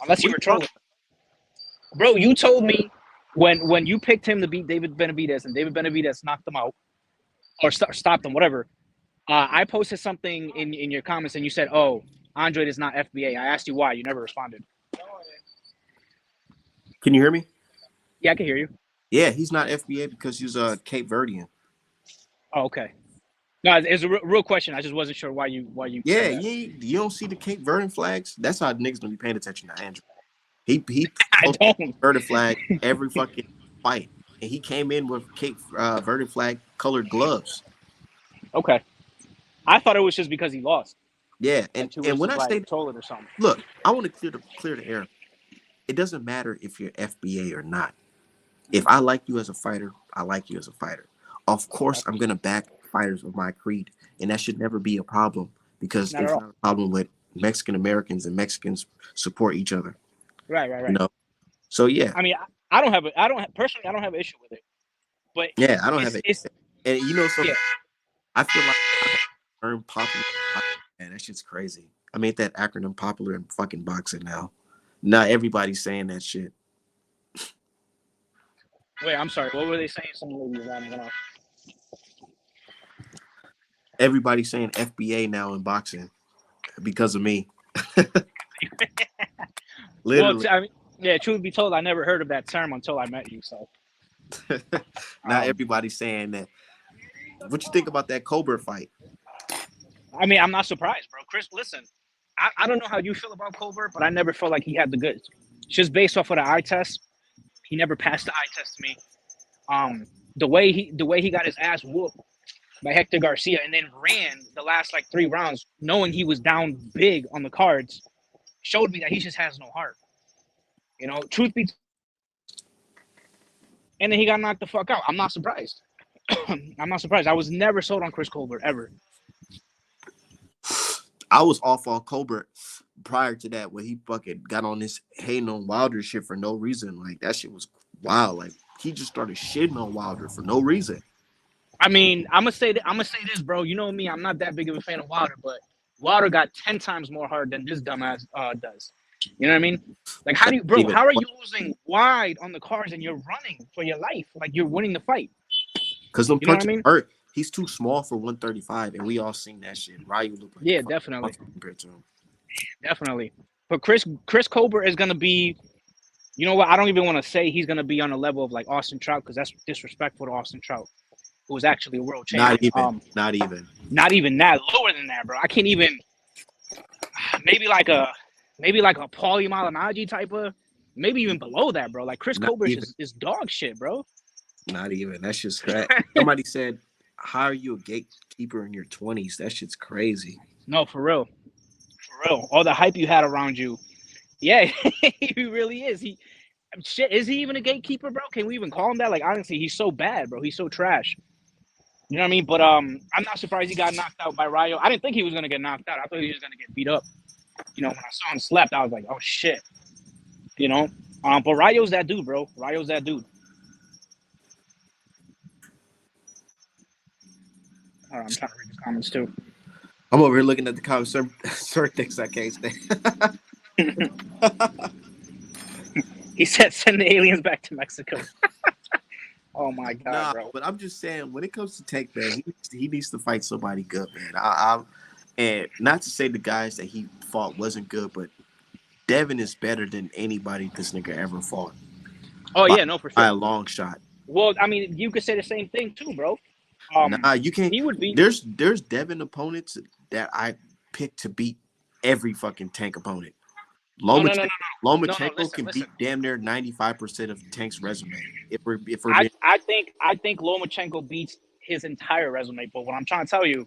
D: Unless you were trolling. Bro, you told me when you picked him to beat David Benavidez and David Benavidez knocked him out or stopped him, whatever. I posted something in your comments and you said, "Oh, Andre is not FBA." I asked you why. You never responded.
A: Can you hear me?
D: Yeah, I can hear you.
A: Yeah, he's not FBA because he's a Cape Verdean.
D: Oh, okay. No, it's a real question. I just wasn't sure why you.
A: Yeah, you don't see the Cape Verdean flags. That's how niggas gonna be paying attention to Andrew. He
D: I don't.
A: Verdean flag every fucking fight, and he came in with Cape Verdean flag colored gloves.
D: Okay, I thought it was just because he lost.
A: Yeah, and when I say
D: troll it or something,
A: look, I want to clear the air. It doesn't matter if you're FBA or not. If I like you as a fighter, I like you as a fighter. Of course, I'm gonna back fighters of my creed, and that should never be a problem because
D: Not at
A: it's
D: all.
A: not a problem with Mexican Americans and Mexicans support each other.
D: Right.
A: You know, so yeah,
D: I mean, I don't have personally, I don't have an issue with it. But
A: yeah, I don't have it.
D: it's
A: And you know, so
D: yeah.
A: I feel like the term popular, man, that shit's crazy. I made that acronym popular in fucking boxing now. Not everybody's saying that shit.
D: Wait, I'm sorry. What were they saying? Some lady running off.
A: Everybody's saying FBA now in boxing because of me. Literally.
D: Well, I mean, yeah. Truth be told, I never heard of that term until I met you. So
A: Now everybody's saying that. What you think about that Cobra fight?
D: I mean, I'm not surprised, bro. Chris, listen, I don't know how you feel about Colbert, but I never felt like he had the goods. Just based off of the eye test, he never passed the eye test to me. The way he got his ass whooped by Hector Garcia and then ran the last like 3 rounds, knowing he was down big on the cards, showed me that he just has no heart. You know, truth be, and then he got knocked the fuck out. I'm not surprised. I'm not surprised. I was never sold on Chris Colbert ever.
A: I was off on Colbert prior to that when he fucking got on this hating on Wilder shit for no reason. Like that shit was wild. Like he just started shitting on Wilder for no reason.
D: I mean, I'm gonna say this, bro. You know me, I'm not that big of a fan of Wilder, but Wilder got 10 times more hard than this dumbass does. You know what I mean? Like, how are you losing wide on the cards and you're running for your life? Like you're winning the fight.
A: Because them punches
D: I mean?
A: hurt. He's too small for 135, and we all seen that shit. Ryu looked like
D: definitely,
A: compared to him.
D: definitely. But Chris Colbert is gonna be. You know what? I don't even want to say he's gonna be on the level of like Austin Trout because that's disrespectful to Austin Trout, who was actually a world champion.
A: Not even.
D: Not even that. Lower than that, bro. I can't even. Maybe like a Paulie Malignaggi type of. Maybe even below that, bro. Like Chris Colbert is dog shit, bro.
A: Not even. That's just somebody said, "How are you a gatekeeper in your 20s?" That shit's crazy.
D: No, for real. For real. All the hype you had around you. Yeah, he really is. Is he even a gatekeeper, bro? Can we even call him that? Like, honestly, he's so bad, bro. He's so trash. You know what I mean? But I'm not surprised he got knocked out by Rayo. I didn't think he was gonna get knocked out. I thought he was gonna get beat up. You know, when I saw him slept, I was like, oh shit. You know? But Rayo's that dude, bro. Rayo's that dude. All right, I'm trying to read the comments too.
A: I'm over here looking at the comments. Certain things I can't stand.
D: He said, "Send the aliens back to Mexico." Oh my god, bro!
A: But I'm just saying, when it comes to Tank, man, he needs to fight somebody good, man. And not to say the guys that he fought wasn't good, but Devin is better than anybody this nigga ever fought.
D: Oh yeah, no, for sure.
A: By a long shot.
D: Well, I mean, you could say the same thing too, bro.
A: You can't. He would be. There's Devin opponents that I picked to beat every fucking Tank opponent. Lomachenko can beat damn near 95% of Tank's resume.
D: I think Lomachenko beats his entire resume. But what I'm trying to tell you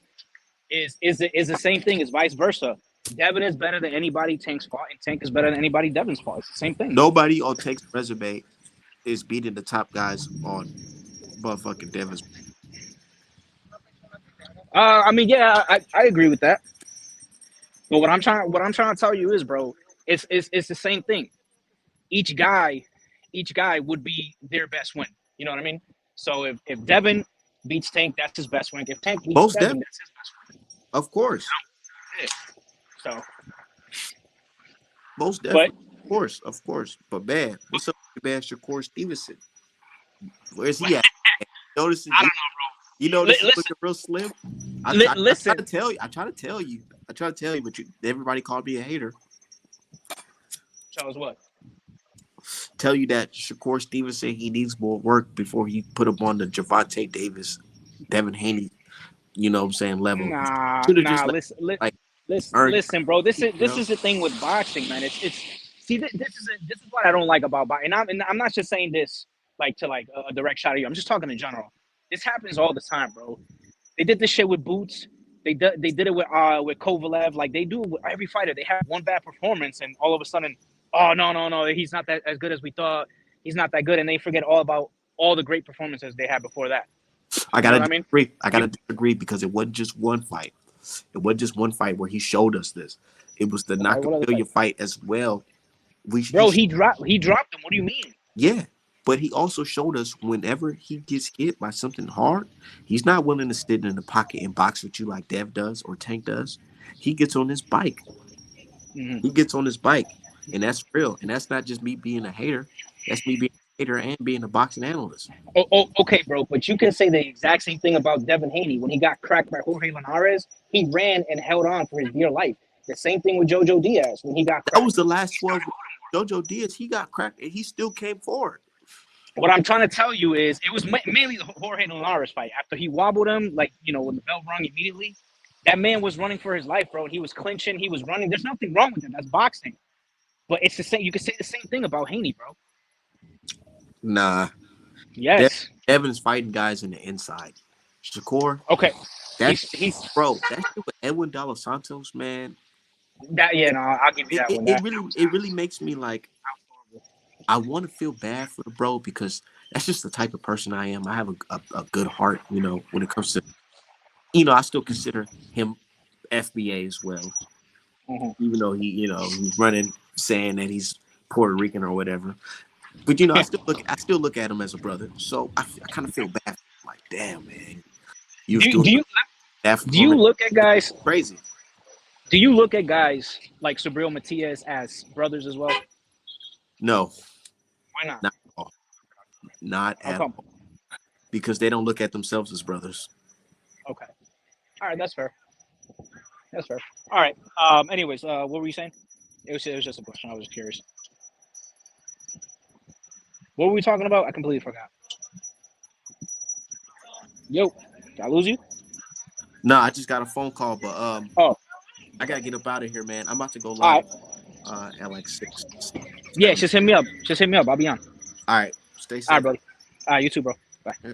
D: is the same thing as vice versa. Devin is better than anybody Tank's fought, and Tank is better than anybody Devin's fought. It's the same thing.
A: Nobody on Tank's resume is beating the top guys on motherfucking Devin's.
D: I mean, yeah, I agree with that. But what I'm trying to tell you is, bro, it's the same thing. Each guy would be their best win. You know what I mean? So if Devin beats Tank, that's his best win. If Tank beats Devin, that's his best win.
A: Of course.
D: Yeah. So
A: most definitely, of course. But man, what's up with man Shakur Stevenson? Where's he at? Notice
D: I don't know, bro.
A: You know this is looking real slim. I try to tell you, but everybody called me a hater.
D: Tell us what?
A: Tell you that Shakur Stevenson, he needs more work before he put him on the Gervonta Davis, Devin Haney, you know what I'm saying, level.
D: Listen, bro. This is the thing with boxing, man. This is what I don't like about boxing. And I'm not just saying this like to like a direct shot at you. I'm just talking in general. This happens all the time, bro. They did this shit with Boots. They did it with Kovalev. Like they do it with every fighter. They have one bad performance, and all of a sudden, oh no, he's not that as good as we thought. He's not that good, and they forget all about all the great performances they had before that.
A: I
D: You know
A: gotta
D: what I mean?
A: disagree. I gotta disagree because it wasn't just one fight. It wasn't just one fight where he showed us this. It was the
D: Okay, what other
A: Nakamilia
D: fight?
A: fight as well.
D: Bro, he dropped him. What do you mean?
A: Yeah, but he also showed us whenever he gets hit by something hard, he's not willing to sit in the pocket and box with you like Dev does or Tank does. He gets on his bike.
D: Hmm.
A: He gets on his bike, and that's real. And that's not just me being a hater. That's me being a hater and being a boxing analyst.
D: Okay, bro, but you can say the exact same thing about Devin Haney. When he got cracked by Jorge Linares, he ran and held on for his dear life. The same thing with Jojo Diaz when he got
A: That was
D: cracked.
A: the last 12 rounds. Jojo Diaz, he got cracked, and he still came forward.
D: What I'm trying to tell you is it was mainly the Jorge Linares fight. After he wobbled him, like, when the bell rung immediately, that man was running for his life, bro. He was clinching. He was running. There's nothing wrong with that. That's boxing. But it's the same. You can say the same thing about Haney, bro.
A: Nah,
D: Yes.
A: Devin's fighting guys in the inside. Shakur,
D: Okay.
A: that's
D: He's
A: bro. That shit with Edwin De Los Santos, man.
D: that. Yeah, no, I'll give you that one.
A: It really makes me like I want to feel bad for the bro because that's just the type of person I am. I have a good heart, when it comes to I still consider him FBA as well,
D: Mhm.
A: even though he's running saying that he's Puerto Rican or whatever. But I still look at him as a brother. So I kind of feel bad. Like, damn, man, you was
D: Do
A: doing
D: you
A: that for
D: do you
A: him.
D: look at guys?
A: Crazy.
D: Do you look at guys like Subriel Matias as brothers as well?
A: No,
D: Why not?
A: not at all. Not
D: How
A: at
D: come?
A: all. Because they don't look at themselves as brothers.
D: Okay. All right, that's fair. That's fair. All right. Anyways, what were you saying? It was just a question. I was curious. What were we talking about? I completely forgot. Yo, did I lose you?
A: No, I just got a phone call, but
D: Oh,
A: I gotta get up out of here, man. I'm about to go
D: all
A: live
D: right.
A: at like 6.
D: Yeah, just hit me up. Just hit me up. I'll be on.
A: All right, stay
D: All right,
A: safe.
D: buddy. All right, you too, bro. Bye.
A: Yeah.